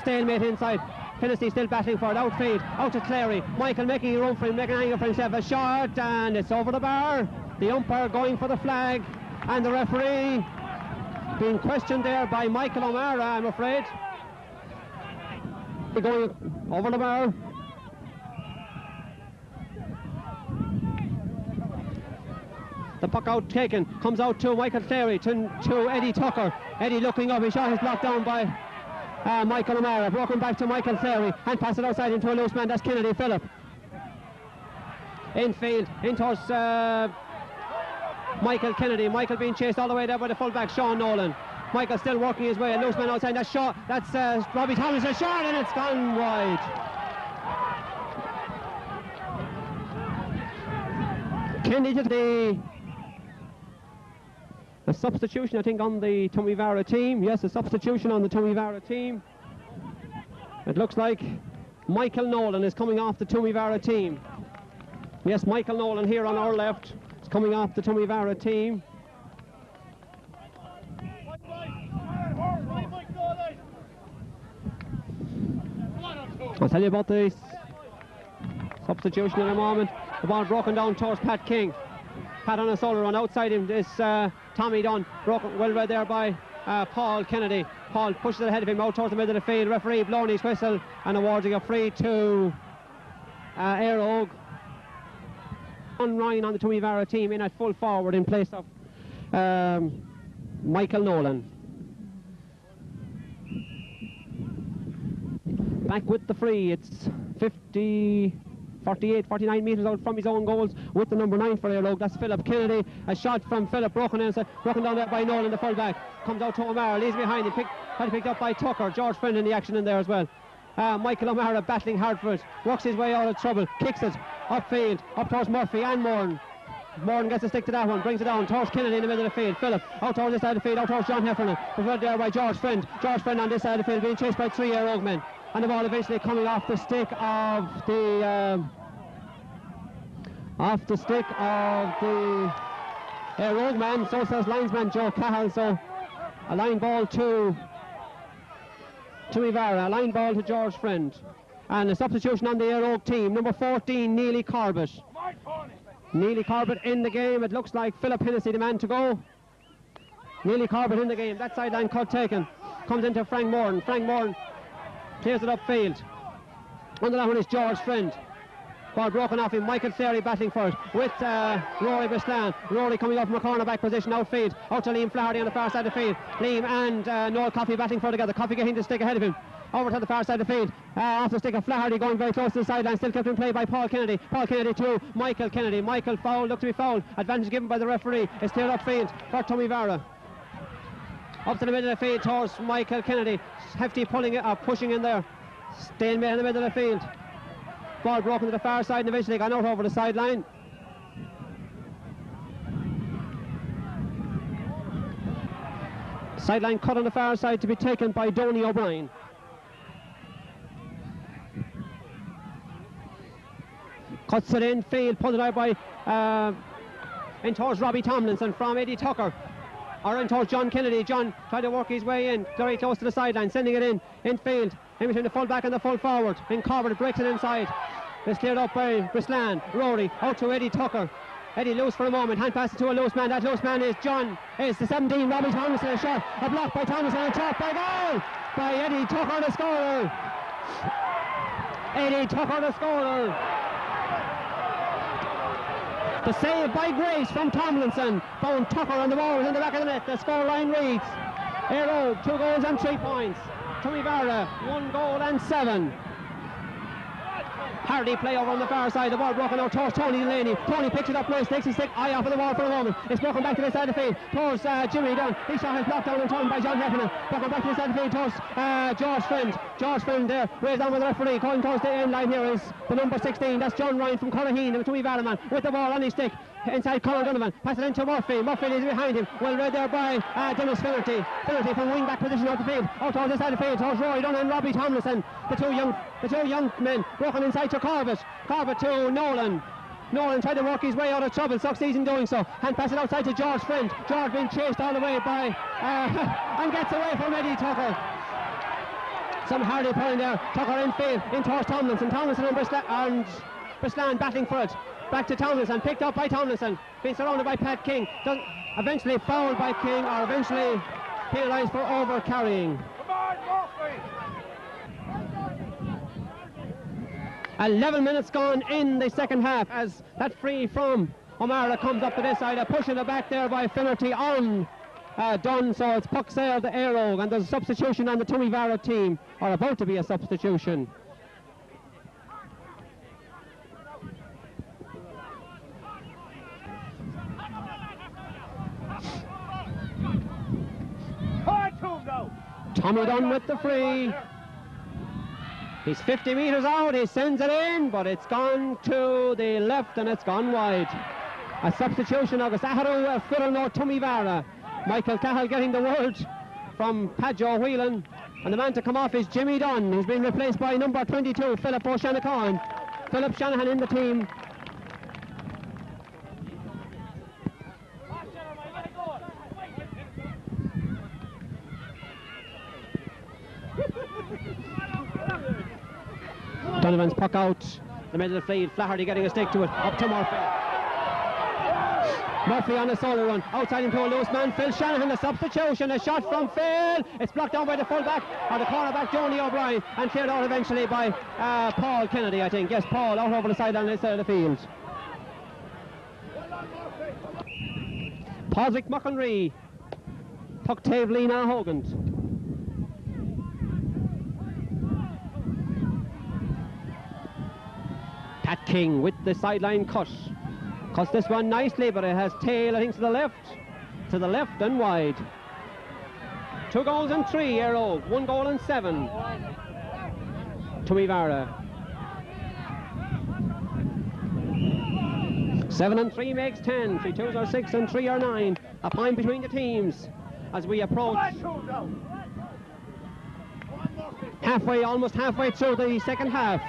Stalemate inside. Hennessy still battling for it, outfield, out to Clary. Michael making room for him, making an angle for himself. A shot, and it's over the bar. The umpire going for the flag, and the referee being questioned there by Michael O'Mara, I'm afraid. Going over the bar. The puck out taken, comes out to Michael Clary, to Eddie Tucker. Eddie looking up, his shot is blocked down by Michael O'Mara. Broken back to Michael Clary, and pass it outside into a loose man, that's Kennedy Phillip. Infield, in towards Michael Kennedy. Michael being chased all the way there by the fullback, Sean Nolan. Michael still working his way, a loose man outside, that's Robbie Thomas' shot, and it's gone wide. Kennedy to a substitution, I think, on the Toomevara team. Yes, a substitution on the Toomevara team. It looks like Michael Nolan is coming off the Toomevara team. Yes, Michael Nolan here on our left is coming off the Toomevara team. I'll tell you about the substitution in a moment. The ball broken down towards Pat King. Pat on a solo run, outside him is Tommy Dunn, broken well read there by Paul Kennedy. Paul pushes it ahead of him out towards the middle of the field. Referee blowing his whistle and awarding a free to Eire Og. Ryan on the Toomevara team in at full forward in place of Michael Nolan. Back with the free, it's 49 metres out from his own goals with the number 9 for Eire Og. That's Philip Kennedy. A shot from Philip, broken down there by Nolan, the fullback. Comes out to O'Mara, leaves behind him, picked up by Tucker. George Flynn in the action in there as well. Michael O'Mara battling hard for it, works his way out of trouble, kicks it upfield, up towards Murphy and Moran. Morton gets a stick to that one, brings it down towards Kennedy in the middle of the field. Philip out towards this side of the field, out towards John Heffernan. Was right there by George Friend. George Friend on this side of the field being chased by 3 Air men. And the ball eventually coming off the stick of the Air man. So says linesman Joe Cahill. So a line ball to Toomevara, a line ball to George Friend. And a substitution on the Air Oak team, number 14, Neely Corbett. Neely Corbett in the game. It looks like Philip Hennessy, the man to go. Neely Corbett in the game. That sideline cut taken. Comes into Frank Morton. Frank Morton clears it upfield. Under that one is George Friend. Ball broken off him. Michael Cleary battling for it with Rory Brislan. Rory coming up from a cornerback position outfield. Out to Liam Flaherty on the far side of the field. Liam and Noel Coffey battling for together. Coffey getting the stick ahead of him. Over to the far side of the field. Off the stick of Flaherty going very close to the sideline. Still kept in play by Paul Kennedy. Paul Kennedy to Michael Kennedy. Michael foul, looked to be fouled. Advantage given by the referee. It's cleared upfield for Toomevara. Up to the middle of the field towards Michael Kennedy. Hefty pushing in there. Stalemate in the middle of the field. Ball broken to the far side and eventually gone out over the sideline. Sideline cut on the far side to be taken by Donny O'Brien. Cuts it in field, pulled it out by in towards Robbie Tomlinson from Eddie Tucker. Or in towards John Kennedy. John tried to work his way in, very close to the sideline, sending it in field, in between the full back and the full forward. In Corbett breaks it inside. It's cleared up by Brislan. Rory out to Eddie Tucker. Eddie loose for a moment, hand passes to a loose man. That loose man is the 17, Robbie Tomlinson. A shot, a block by Tomlinson, a shot by goal by Eddie Tucker, the scorer. Eddie Tucker, the scorer. The save by Grace from Tomlinson. Found Tucker on the ball in the back of the net. The scoreline reads Air Oak 2 goals and 3 points. Toomevara 1 goal and 7. Hardy play over on the far side. The ball broken out towards Tony Delaney. Tony picks it up nice, takes his stick eye off of the ball for a moment. It's broken back to the side of the field towards Jimmy Dunn. His shot is blocked down and turned by John Heffernan. Broken back to the side of the field towards George Friend. George Friend there, raised down with the referee. Calling towards the end line here is the number 16. That's John Ryan from Curraheen, the Toomevara man, with the ball on his stick. Inside Conor Donovan, pass it into Murphy. Murphy is behind him. Well read there by Dennis Finnerty. Finnerty from wing back position out the field. Out towards the side of the field towards Rory Dunn and Robbie Tomlinson. The two young men broken inside to Corbett. Corbett to Nolan. Nolan tried to work his way out of trouble, succeeds in doing so. And pass it outside to George Friend. George being chased all the way by and gets away from Eddie Tucker. Some hardy pulling there. Tucker in field in towards Tomlinson. Tomlinson and Brislan battling for it. Back to Tomlinson, picked up by Tomlinson, being surrounded by Pat King, eventually fouled by King, or eventually penalised for over carrying. 11 minutes gone in the second half as that free from O'Mara comes up to this side, pushing it back there by Finnerty on Dunn, so it's puck sailed the Air Oak, and there's a substitution on the Toomevara team, or about to be a substitution. Tommy Dunn with the free. He's 50 metres out, he sends it in, but it's gone to the left and it's gone wide. A substitution of Aharu Furano Toomevara. Michael Cahill getting the word from Padjo Whelan. And the man to come off is Jimmy Dunn, who's been replaced by number 22, Philip O'Shanahan. Philip Shanahan in the team. Donovan's puck out the middle of the field. Flaherty getting a stick to it. Up to Murphy. Murphy on a solo run. Outside into a loose man. Phil Shanahan, the substitution. A shot from Phil. It's blocked down by the fullback, or the cornerback, Johnny O'Brien, and cleared out eventually by Paul Kennedy, I think. Yes, Paul out over the sideline this side of the field. Padraig McInerney. Puck Tavelina Hogan. Pat King with the sideline cut. Cuts this one nicely, but it has tail, I think, to the left and wide. 2 goals and 3, Air Oak. 1 goal and 7. Toomevara. 7 and 3 makes 10. 3 twos are 6 and 3 are 9. A point between the teams as we approach almost halfway through the second half.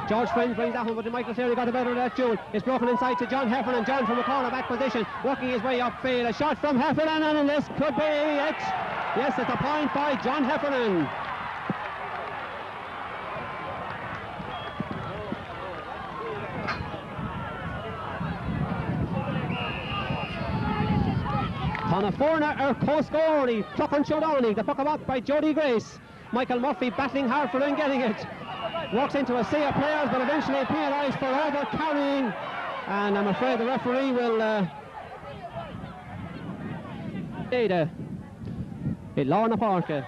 George Friend brings that one, but Michael Cleary got the better of that duel. It's broken inside to John Heffernan. John from a corner-back position, working his way upfield. A shot from Heffernan, and this could be it. Yes, it's a point by John Heffernan. Toomevara Cloughjordan, Cloughjordan, the puck up by Jody Grace. Michael Murphy battling hard for it and getting it. Walks into a sea of players, but eventually penalised for over-carrying. And I'm afraid the referee will... Lorna Parker.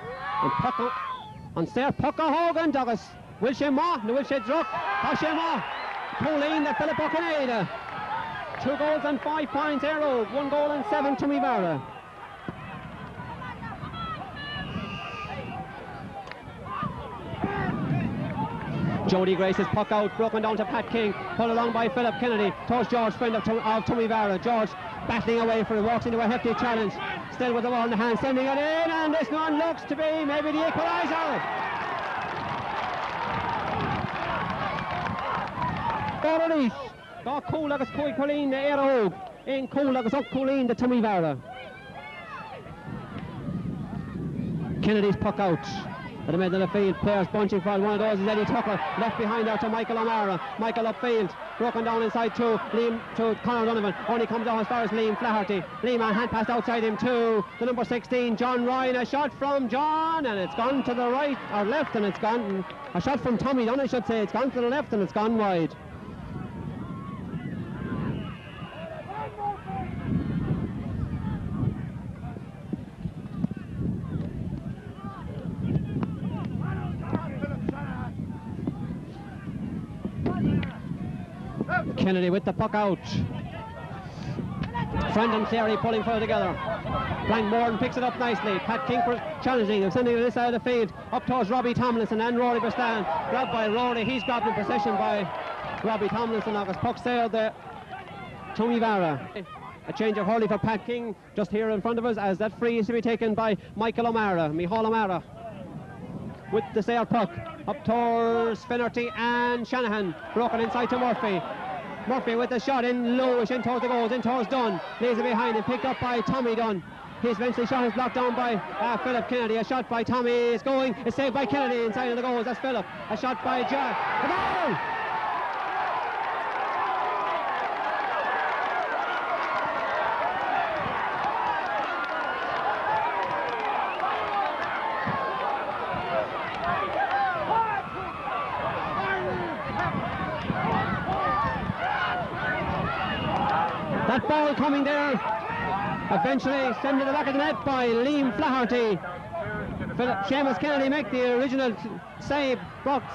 On stair, Pucka Hogan, Douglas. Wilshire Ma, the Wilshire Druck, Hashem Ma. Pauline, the Philip Buchaneda. 2 goals and 5 points, Aero. 1 goal and 7, Toomevara. Jody Grace's puck out, broken down to Pat King, pulled along by Philip Kennedy, towards George Friend of Toomevara. George battling away for it, walks into a hefty challenge, still with the ball in the hand, sending it in, and this one looks to be maybe the equaliser. Got cool agus Coy Colleen the Eire in cool agus up Colleen the Toomevara. Kennedy's puck out at the middle of the field, players bunching for one of those is Eddie Tucker, left behind there to Michael O'Mara. Michael upfield, broken down inside to Conor Donovan, only comes out as far as Liam Flaherty. Liam a hand pass outside him to the number 16, John Ryan. A shot from John, and it's gone to the right or left, and it's gone. A shot from Tommy Dunn, I should say. It's gone to the left and it's gone wide. Kennedy with the puck out. Friend and Cleary pulling for it together. Frank Morton picks it up nicely. Pat Kinkford challenging. They're sending it this side of the field. Up towards Robbie Tomlinson and Rory Bustan. Grabbed by Rory. He's grabbed in possession by Robbie Tomlinson. August puck sailed the Toomevara. A change of hurley for Pat King just here in front of us as that free is to be taken by Michael O'Mara. Micheál O'Mara with the sail puck. Up towards Finnerty and Shanahan. Broken inside to Murphy. Murphy with the shot in lowish in towards the goals, in towards Dunn. Lays it behind him, picked up by Tommy Dunn. His eventually shot is blocked down by Philip Kennedy. A shot by Tommy is going. It's saved by Kennedy inside of the goals. That's Philip. A shot by Jack. The goal! That ball coming there, eventually sent to the back of the net by Liam Flaherty. Seamus Kennedy make the original save,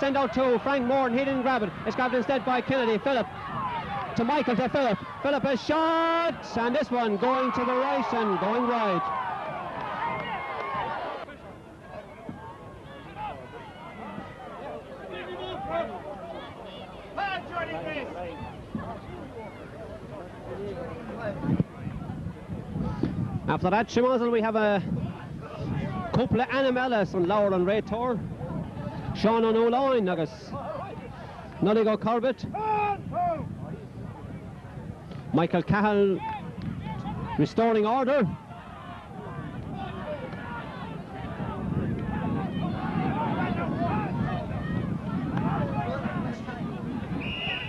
sent out to Frank Morton. He didn't grab it. It's grabbed instead by Kennedy. Philip to Michael to Philip. Philip a shot, and this one going to the right and going wide. After that, Shemazel, we have a couple of Animellas on Lower and Ray Tour. Sean O'Loughlin, agus Nulligo Corbett. Michael Cahill restoring order.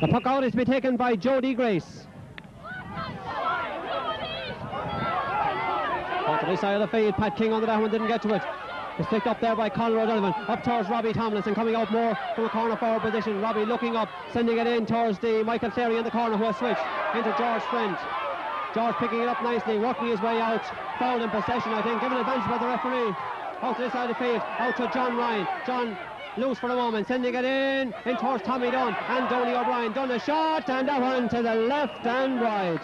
The puck out is to be taken by Jody Grace. To this side of the field, Pat King under that one, didn't get to it. It's picked up there by Conor O'Donovan. Up towards Robbie Tomlinson, coming out more from a corner forward position. Robbie looking up, sending it in towards the Michael Cleary in the corner, who has switched into George Friend. George picking it up nicely, working his way out. Foul in possession, I think, given advantage by the referee. Out to this side of the field, out to John Ryan. John loose for a moment, sending it in towards Tommy Dunn and Donny O'Brien. Dunn a shot, and that one to the left and right.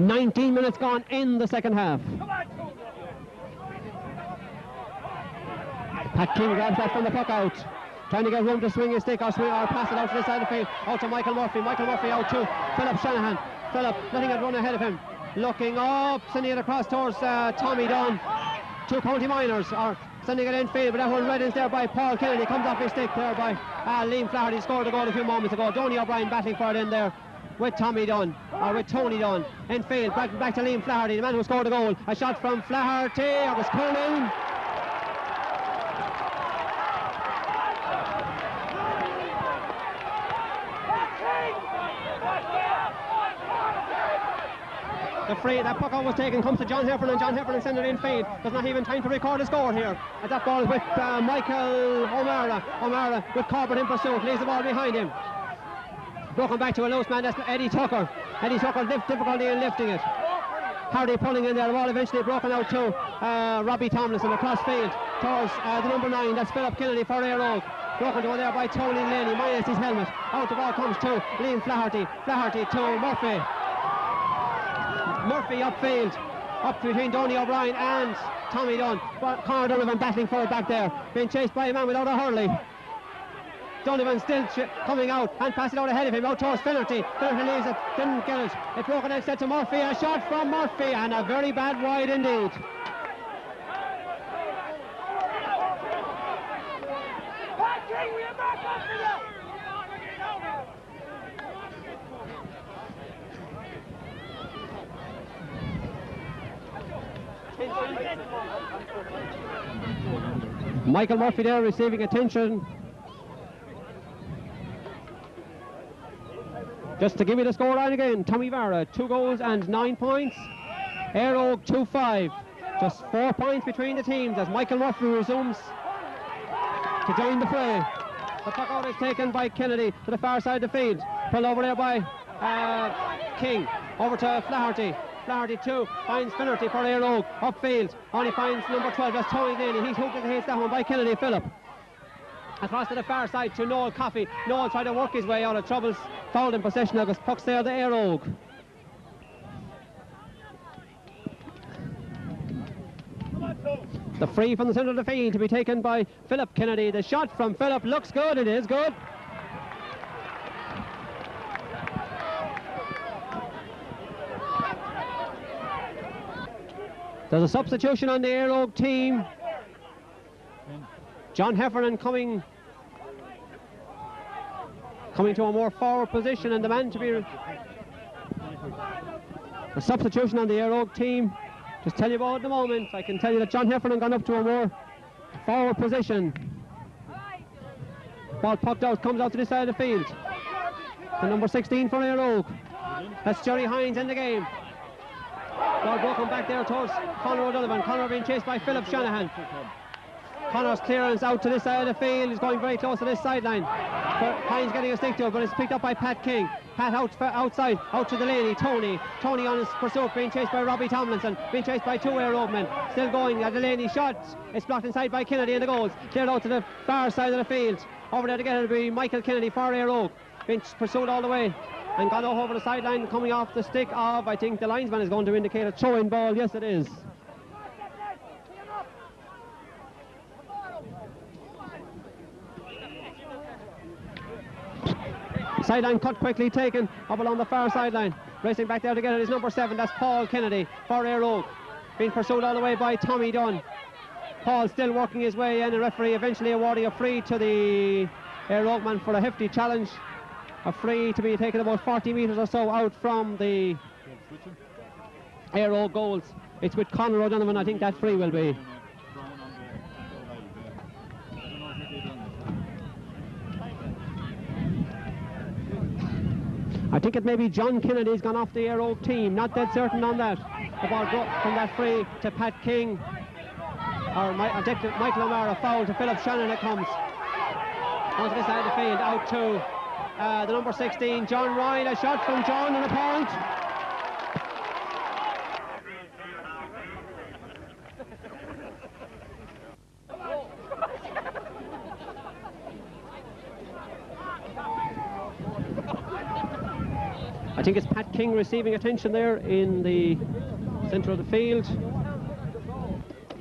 19 minutes gone in the second half. Pat King grabs that from the puck out, trying to get room to swing his stick or pass it out to the side of the field, out to Michael Murphy. Michael Murphy out to Philip Shanahan. Philip letting it run ahead of him, looking up, sending it across towards Tommy Dunn. Two county minors are sending it in field, but that one read in there by Paul Kennedy. Comes off his stick there by Liam Flaherty. Scored a goal a few moments ago. Donny O'Brien battling for it in there with Tommy Dunn, or with Tony Dunn in field. Back to Liam Flaherty, the man who scored the goal. A shot from Flaherty. It was curling. The free, that puck out was taken, comes to John Heffernan, and John Heffernan sends it in field. There's not even time to record a score here. And that ball is with Michael O'Mara. O'Mara with Corbett in pursuit, leaves the ball behind him. Broken back to a loose man, that's Eddie Tucker. Eddie Tucker difficulty in lifting it. Hardy pulling in there, the ball eventually broken out to Robbie Tomlinson across field towards the number 9, that's Philip Kennedy for Éire Óg. Broken to there by Tony Laney, minus his helmet. Out the ball comes to Liam Flaherty. Flaherty to Murphy. Murphy upfield, up between Donny O'Brien and Tommy Dunn. Conor Donovan battling for it back there, being chased by a man without a hurley. Donovan still coming out and passing out ahead of him, out towards Finnerty. Finnerty leaves it, didn't get it. It's broken out, set to Murphy. A shot from Murphy, and a very bad wide indeed. Michael Murphy there receiving attention. Just to give you the scoreline again, Toomevara 2 goals and 9 points. Éire Óg 2-5. Just 4 points between the teams as Michael Murphy resumes to join the fray. The puck out is taken by Kennedy to the far side of the field. Pulled over there by King. Over to Flaherty. Flaherty 2 finds Finnerty for Éire Óg. Upfield. Only finds number 12. That's Tony Daly. He's hooked against that one by Kennedy Phillip. Across to the far side to Noel Coffey. Noel tried to work his way out of troubles. Fouled in possession of his puck's there to Éire Óg. The free from the centre of the field to be taken by Philip Kennedy. The shot from Philip looks good. It is good. There's a substitution on the Éire Óg team. John Heffernan coming to a more forward position, and the man to be a substitution on the Éire Óg team. Just tell you about at the moment. I can tell you that John Heffernan gone up to a more forward position. Ball pucked out, comes out to this side of the field. The number 16 for Éire Óg. That's Jerry Hines in the game. Ball broken back there towards Conor O'Donovan. Conor being chased by Philip Shanahan. Conor's clearance out to this side of the field. He's going very close to this sideline. Hines getting a stick to it, but it's picked up by Pat King. Pat outside, out to the lady, Tony. Tony on his pursuit, being chased by Robbie Tomlinson. Being chased by 2 Éire Óg men. Still going at the lady, shot. It's blocked inside by Kennedy in the goals. Cleared out to the far side of the field. Over there to get it will be Michael Kennedy for Éire Óg. Being pursued all the way. And gone over the sideline, coming off the stick of, I think the linesman is going to indicate a throw-in ball. Yes, it is. Sideline cut quickly taken up along the far sideline. Racing back there to get it is number 7. That's Paul Kennedy for Éire Óg. Being pursued all the way by Tommy Dunn. Paul still working his way in. The referee eventually awarding a free to the Éire Óg man for a hefty challenge. A free to be taken about 40 metres or so out from the Éire Óg goals. It's with Conor O'Donovan, I think that free will be. I think it may be John Kennedy's gone off the Éire Óg team, not dead certain on that. The ball dropped from that free to Pat King, or Michael O'Mara. Foul to Philip Shannon. It comes onto the side of the field, out to the number 16, John Ryan. A shot from John and a point. I think it's Pat King receiving attention there in the centre of the field.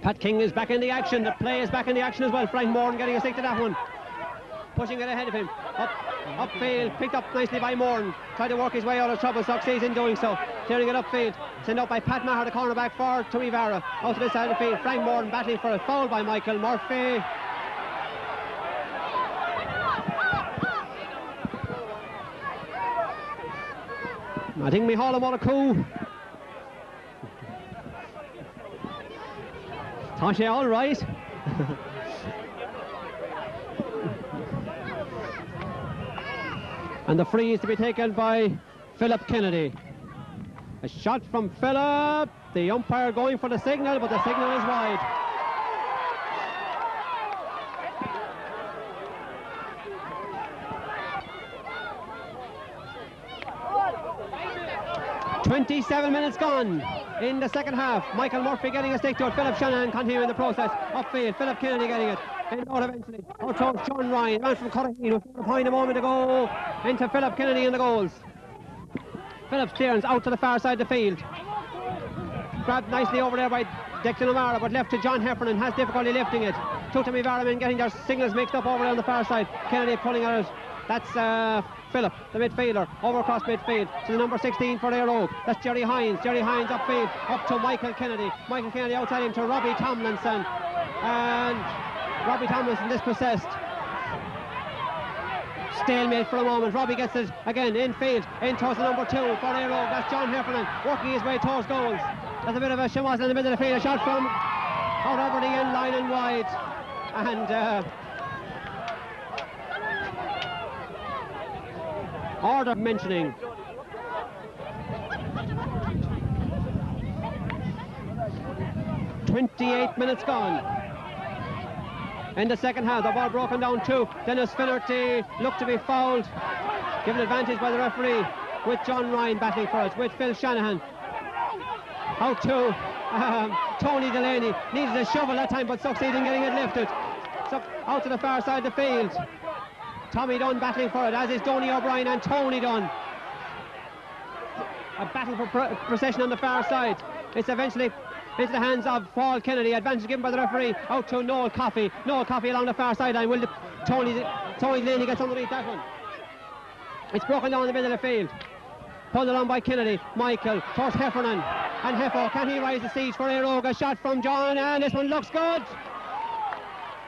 Pat King is back in the action. The play is back in the action as well. Frank Moran getting a stick to that one. Pushing it ahead of him. Upfield, picked up nicely by Moran. Tried to work his way out of trouble, succeeds in doing so. Clearing it upfield. Sent out by Pat Maher, the cornerback for Toomevara. Out to this side of the field. Frank Moran battling for a foul by Michael Murphy. I think Micheál what a coup. Tasha, all right. And the free is to be taken by Philip Kennedy. A shot from Philip. The umpire going for the signal, but the signal is wide. "27 minutes gone in the second half. Michael Murphy getting a stick to it. Philip Shanahan continuing the process. Upfield, Philip Kennedy getting it. And out eventually. Out towards John Ryan. Man from Corraheen with a point a moment ago. Into Philip Kennedy in the goals. Philip's clearance out to the far side of the field. Grabbed nicely over there by Declan O'Mara, but left to John Heffernan. Has difficulty lifting it. Two Toomevara men getting their signals mixed up over there on the far side. Kennedy pulling it out. That's Philip, the midfielder, over across midfield to the number 16 for Eire Og. That's Jerry Hines. Jerry Hines upfield, up to Michael Kennedy. Michael Kennedy outside him to Robbie Tomlinson. And Robbie Tomlinson dispossessed. Stalemate for a moment. Robbie gets it again in field, in towards the number 2 for Eire Og. That's John Heffernan working his way towards goals. That's a bit of a shimwas in the middle of the field. A shot from out over the end line and wide. And order mentioning. "28 minutes gone in the second half. The ball broken down to Dennis Finnerty. Looked to be fouled. Given advantage by the referee with John Ryan battling for it, with Phil Shanahan. Out to Tony Delaney. Needed a shovel that time, but succeeded in getting it lifted. So out to the far side of the field. Tommy Dunn battling for it, as is Donny O'Brien and Tony Dunn. A battle for possession on the far side. It's eventually into the hands of Paul Kennedy. Advantage given by the referee. Out to Noel Coffey. Noel Coffey along the far sideline. Will Tony Delaney gets underneath that one. It's broken down in the middle of the field. Pulled along by Kennedy. Michael towards Heffernan. And Heffo, can he rise the siege for Eire Og? A shot from John, and this one looks good.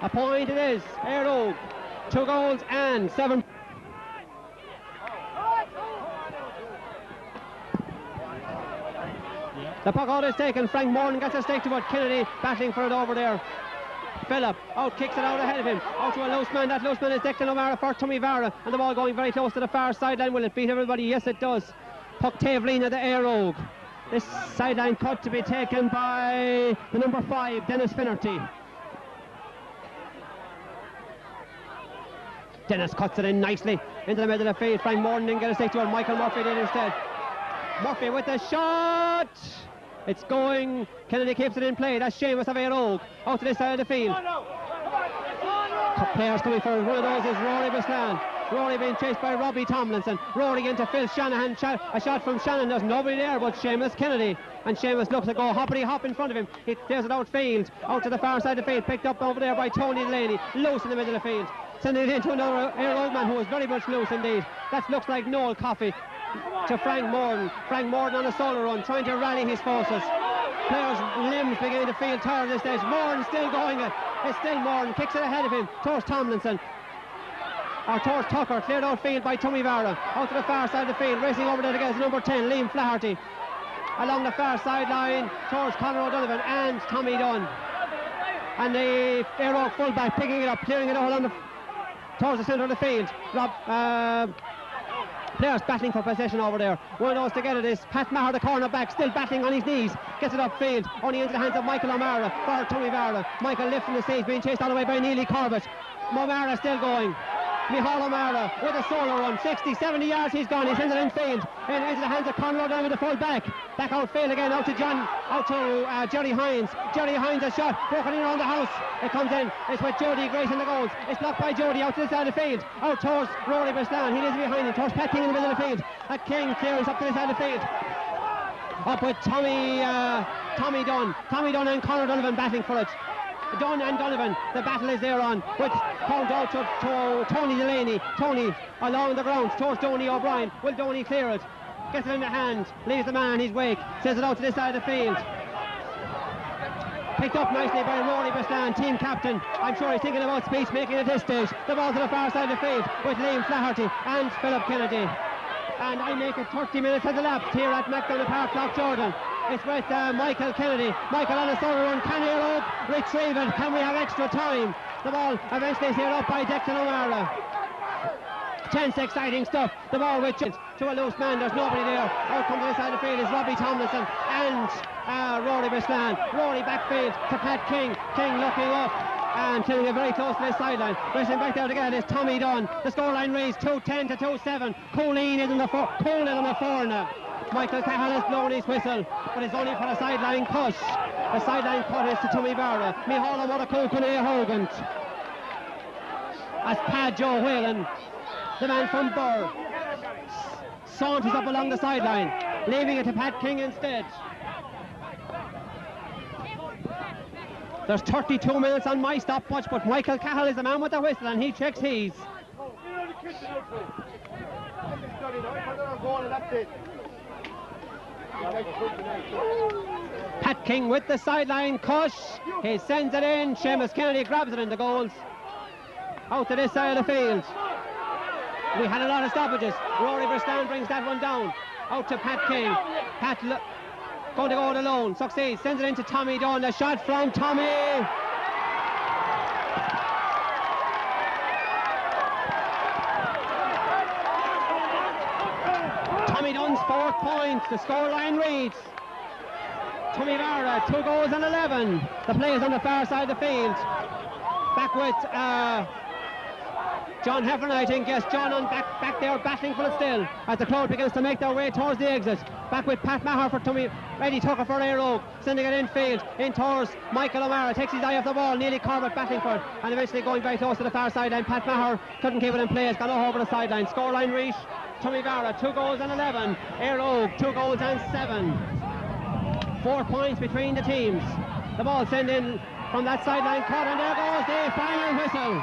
A point it is. Eire Og. 2 goals and 7. The puck out is taken. Frank Moran gets a stake to it. Kennedy battling for it over there. Philip out, kicks it out ahead of him. Out to a loose man. That loose man is Declan O'Mara for Toomevara. And the ball going very close to the far sideline. Will it beat everybody? Yes, it does. Puck Tavelina, the Eire Og. This sideline cut to be taken by the number 5, Dennis Finnerty. Dennis cuts it in nicely into the middle of the field. Frank Moran didn't get a stick to it. Michael Murphy did instead. Murphy with the shot. It's going. Kennedy keeps it in play. That's Seamus of Eire Og. Out to this side of the field. Players coming for one of those is Rory Bislan. Rory being chased by Robbie Tomlinson. Rory into Phil Shanahan. A shot from Shannon. There's nobody there but Seamus Kennedy. And Seamus looks to go hoppity hop in front of him. He clears it outfield. Out to the far side of the field. Picked up over there by Tony Delaney. Loose in the middle of the field. Sending it into another Eire Og man who was very much loose indeed. That looks like Noel Coffey to Frank Moran. Frank Moran on a solo run, trying to rally his forces. Players' limbs beginning to feel tired at this stage. Moran still going it. It's still Moran. Kicks it ahead of him towards Tomlinson. Or towards Tucker. Cleared outfield by Toomevara. Out to the far side of the field. Racing over there against number 10, Liam Flaherty. Along the far sideline towards Conor O'Donovan and Tommy Dunn. And the Eire Og fullback picking it up, clearing it all on the towards the centre of the field. Players battling for possession over there. One of those to get it is Pat Maher, the cornerback, still battling on his knees. Gets it upfield, only into the hands of Michael O'Mara for Toomevara. Michael lifting the stage, being chased all the way by Neely Corbett. O'Mara still going. Micheál O'Mara with a solo run. 60, 70 yards he's gone. He sends it in field. Into the hands of Conor down with the full back. Back outfield again, out to Jerry Hines. Jerry Hines a shot, broken in around the house. It comes in. It's with Jody Grace in the goals. It's blocked by Jody out to the side of the field. Out towards Rory Breslan. He is behind him. Towards Pat King in the middle of the field. A King clearance up to the side of the field. Up with Tommy Dunn. Tommy Dunn and Conor Donovan battling for it. Dunn and Donovan, the battle is there on, with count out to Tony Delaney. Tony along the ground towards Donny O'Brien. Will Donny clear it? Gets it in the hand, leaves the man his wake, sends it out to this side of the field. Picked up nicely by Rory Breslan, team captain. I'm sure he's thinking about speech making at this stage. The ball to the far side of the field with Liam Flaherty and Philip Kennedy. And I make it 30 minutes has elapsed here at MacDonagh Park Cloughjordan. It's with Michael Kennedy. Michael on a solo run. Can he retrieve it? Can we have extra time? The ball eventually is here up by Declan O'Mara. Tense, exciting stuff. The ball with to a loose man. There's nobody there. Out comes to the side of the field is Robbie Tomlinson and Rory Breslan. Rory backfield to Pat King. King looking up and killing it very close to the sideline. Racing back there together is Tommy Dunn. The scoreline reads 2-10 to 2-7. Colleen is in the four now. Michael Cahill has blown his whistle, but it's only for a sideline cut. The sideline cut is to Toomevara. Micheál O'Mara Horgant. As Pat Joe Whalen, the man from Burr, saunters up along the sideline, leaving it to Pat King instead. There's 32 minutes on my stopwatch, but Michael Cahill is the man with the whistle and he checks his. Pat King with the sideline cut. He sends it in. Seamus Kennedy grabs it in the goals. Out to this side of the field. We had a lot of stoppages. Rory Breslan brings that one down. Out to Pat King. Pat going to go it alone. Succeeds. Sends it into Tommy Dunn. A shot from Tommy. Tommy Dunn's 4th point. The scoreline reads Toomevara 2 goals and 11. The play is on the far side of the field. Back with John Heffernan, I think. Yes, John on back there battling for it still as the crowd begins to make their way towards the exit. Back with Pat Maher for Tommy. Eddie Tucker for Eire Oak, sending it infield in towards Michael O'Mara. Takes his eye off the ball. Nearly Corbett battling for it and eventually going very close to the far sideline. Pat Maher couldn't keep it in place. Gone over the sideline. Scoreline reach Toomevara 2 goals and 11. Eire Oak 2 goals and 7. 4 points between the teams. The ball sent in from that sideline cut and there goes the final whistle.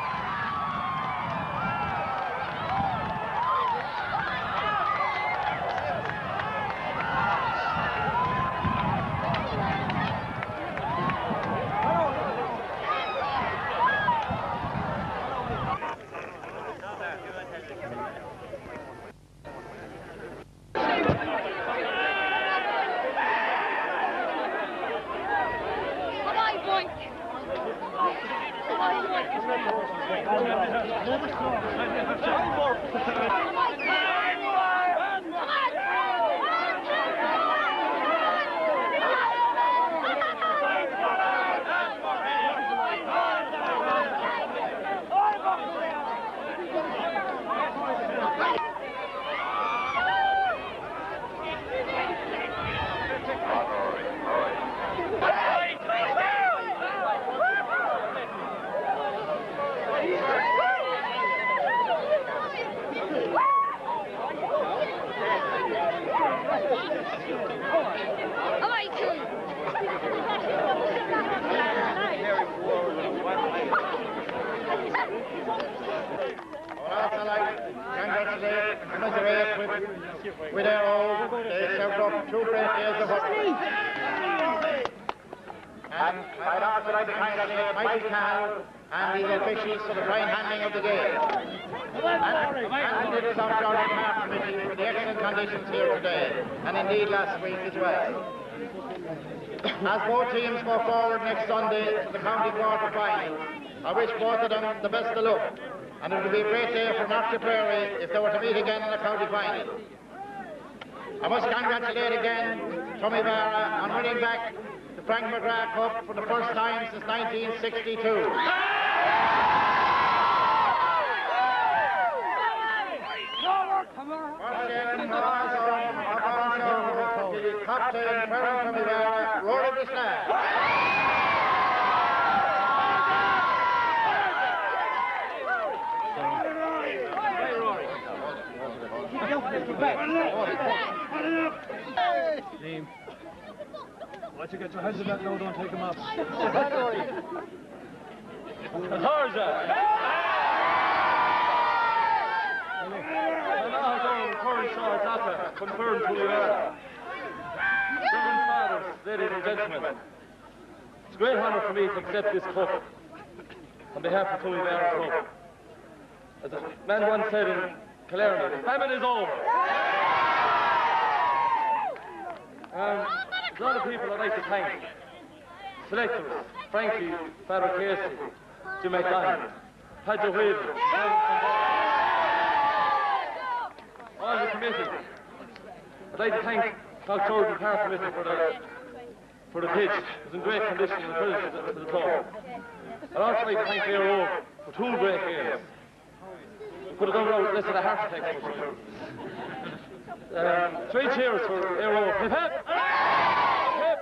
With their own, they served up 2 great days of hurling. And I'd also like to congratulate Michael Cahill and the officials for the fine handling of the game. And the Cloughjordan Park Committee for the excellent conditions here today, and indeed last week as well. As both teams go forward next Sunday to the county quarter-final, I wish both of them the best of luck. And it would be a great day for North Tipperary if they were to meet again in the county final. I must congratulate again Toomevara on winning back the Frank McGrath Cup for the first time since 1962. Captain Toomevara, roar of the snare. Liam, once you get your hands in that now, don't take them off. Confirmed Toomevara. Children, fathers, ladies and gentlemen, it's a great honour for me to accept this cup on behalf of Toomevara Club. As a man once said in Killarney, the famine is over. There's a lot of people I'd like to thank. Selectors, Frankie, Father Casey, Jim MacDonagh, Padre Wheeler, all the committee. I'd like to thank Cloughjordan Park Committee for the pitch. It's in great condition and credit to the club. I'd also like to thank Eire for 2 great games. We could have done without less than a heart attack. 3 cheers for Eire. Hip hip! Hip!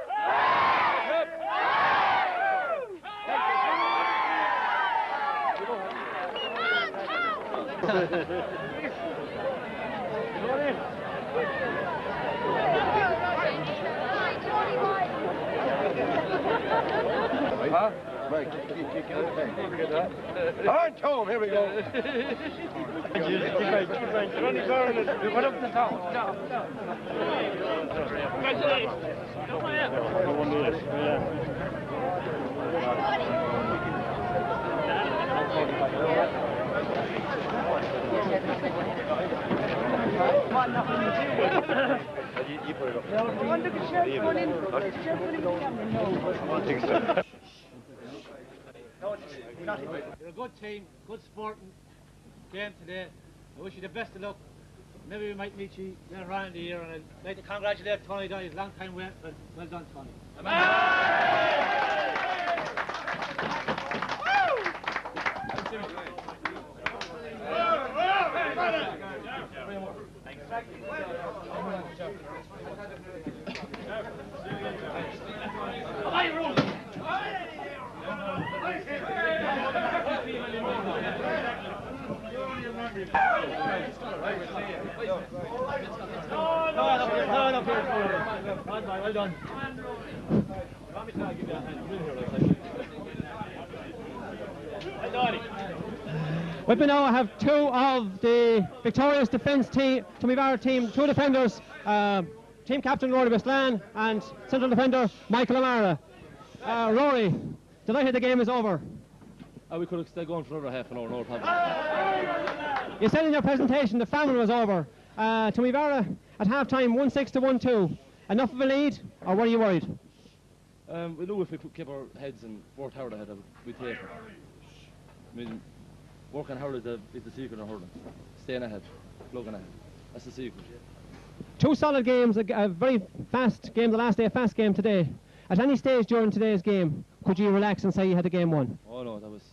Huh? Right, on Tom, here we go. What up the top? You put it up. You're a good team, good sporting game today. I wish you the best of luck. Maybe we might meet you later on in the year, and I'd like to congratulate Tony Doyle. Long time waiting, but well done, Tony. Well done. With me now I have 2 of the victorious defence team, Toomevara team, 2 defenders, team captain Rory Westland and central defender Michael O'Mara. Rory, delighted the game is over. We could have stayed going for another half an hour, no problem. You said in your presentation the famine was over. Toomevara at half-time 1-6 to 1-2. Enough of a lead, or were you worried? We knew if we kept our heads and worked hard ahead, we'd take it. I mean, working hard is the secret of hurling. Staying ahead, plugging ahead. That's the secret. 2 solid games, a very fast game the last day, a fast game today. At any stage during today's game, could you relax and say you had the game won? Oh no, that was...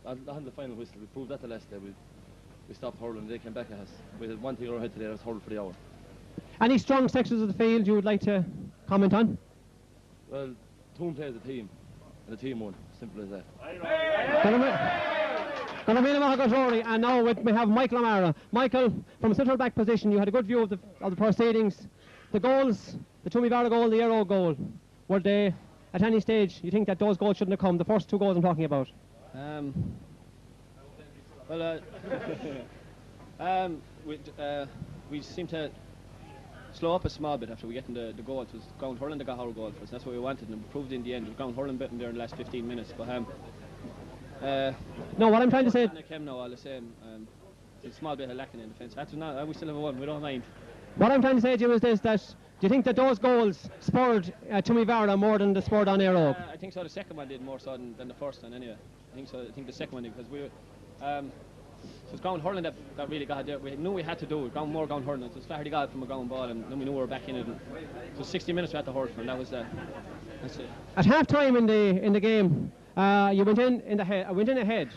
I had the final whistle. We proved that the last day. We stopped hurling, they came back at us. We had one thing in our head today, that's hurl for the hour. Any strong sections of the field you would like to comment on? Well, Toom plays a team, and the team won. Simple as that. And now we have Michael O'Mara. Michael, from a central back position, you had a good view of the proceedings. The goals, the Toomevara goal, the Eire goal, were they, at any stage, you think that those goals shouldn't have come, the first 2 goals I'm talking about? We seem to slow up a small bit after we get in the goal. It was ground hurling that got our goal for us. That's what we wanted, and we proved in the end. It was ground hurling bit in there in the last 15 minutes. But no, what I'm trying to say... came now all the same. It's a small bit of lacking in defence. We still have a 1. We don't mind. What I'm trying to say to you is this, that do you think that those goals spurred Toomevara more than they spurred on Eire? I think so. The second one did more so than the first one anyway. I think so. I think the second one did, because we were... So it's ground hurling that really got there. We knew we had to do it. More ground hurling. So it's fairly got from a ground ball, and then we knew we were back in it. And so 60 minutes we had to hurl for, and that was that's it. At half time in the game, you went in ahead.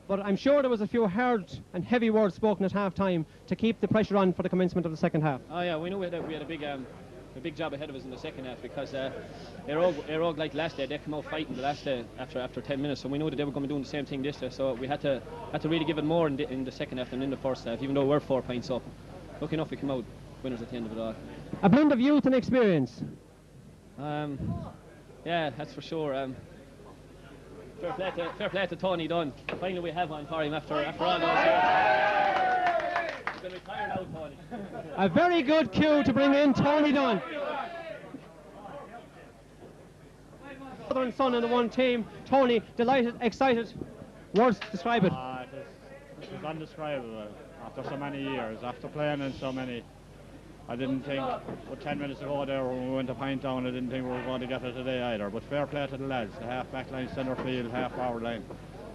but I'm sure there was a few hard and heavy words spoken at half-time to keep the pressure on for the commencement of the second half. Oh yeah, we knew we had a big job ahead of us in the second half because Airog like last day, they came out fighting the last day after 10 minutes, so we knew that they were going to be doing the same thing this day, so we had to really give it more in the second half than in the first half, even though we're 4 points up. Lucky enough we came out winners at the end of it all. A blend of youth and experience. Yeah, that's for sure. Fair play to Tony Dunn. Finally we have one for him after all those years. He's going to retire now, Tony. A very good cue to bring in Tony Dunn. Father and son in the one team. Tony, delighted, excited. Words to describe it. It was undescribable after so many years, after playing in so many. I didn't think, but 10 minutes ago there when we went to Pint Down, I didn't think we were going to get it today either. But fair play to the lads, the half-back line, centre field, half-forward line.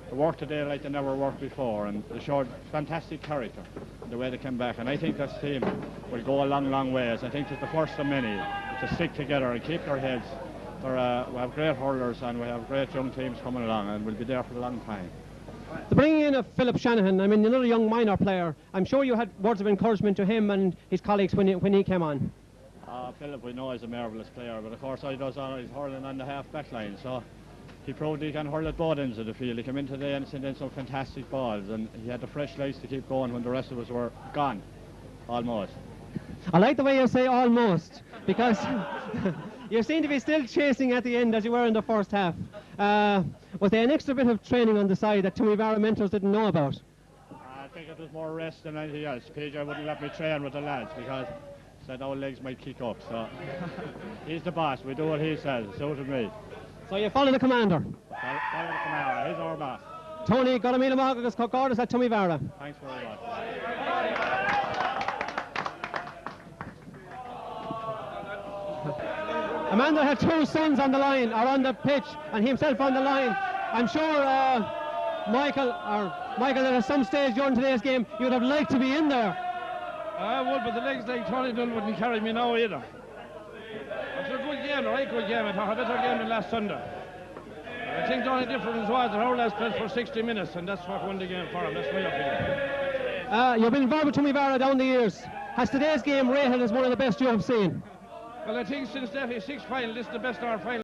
They worked today like they never worked before, and they showed fantastic character the way they came back. And I think this team will go a long, long ways. I think it's the first of many to stick together and keep their heads. We have great hurlers and we have great young teams coming along, and we'll be there for a long time. The bringing in of Philip Shanahan, I mean, another young minor player, I'm sure you had words of encouragement to him and his colleagues when he came on. Philip, we know he's a marvellous player, but of course he does all his hurling on the half-back line, so he proved he can hurl at both ends of the field. He came in today and sent in some fantastic balls, and he had the fresh legs to keep going when the rest of us were gone, almost. I like the way you say almost, because you seem to be still chasing at the end as you were in the first half. Was there an extra bit of training on the side that Toomevara mentors didn't know about? I think it was more rest than anything else. PJ wouldn't let me train with the lads because he said our legs might kick up, so he's the boss. We do what he says, so do me. So you follow the commander? Follow the commander, he's our boss. Tony, got a meal of Marcus Cocordis at Toomevara. Thanks very much. Amanda had two sons on the line, or on the pitch, and himself on the line. I'm sure Michael at some stage during today's game, you would have liked to be in there. I would, but the legs like Tony Dunn wouldn't carry me now either. It's a good game, a right good game. I thought a better game than last Sunday. I think the only difference was that our lads played for 60 minutes, and that's what won the game for him. That's my opinion. You've been involved with Toomevara down the years. Has today's game rated as one of the best you have seen? Well, I think since the 6 final, this is the best our final.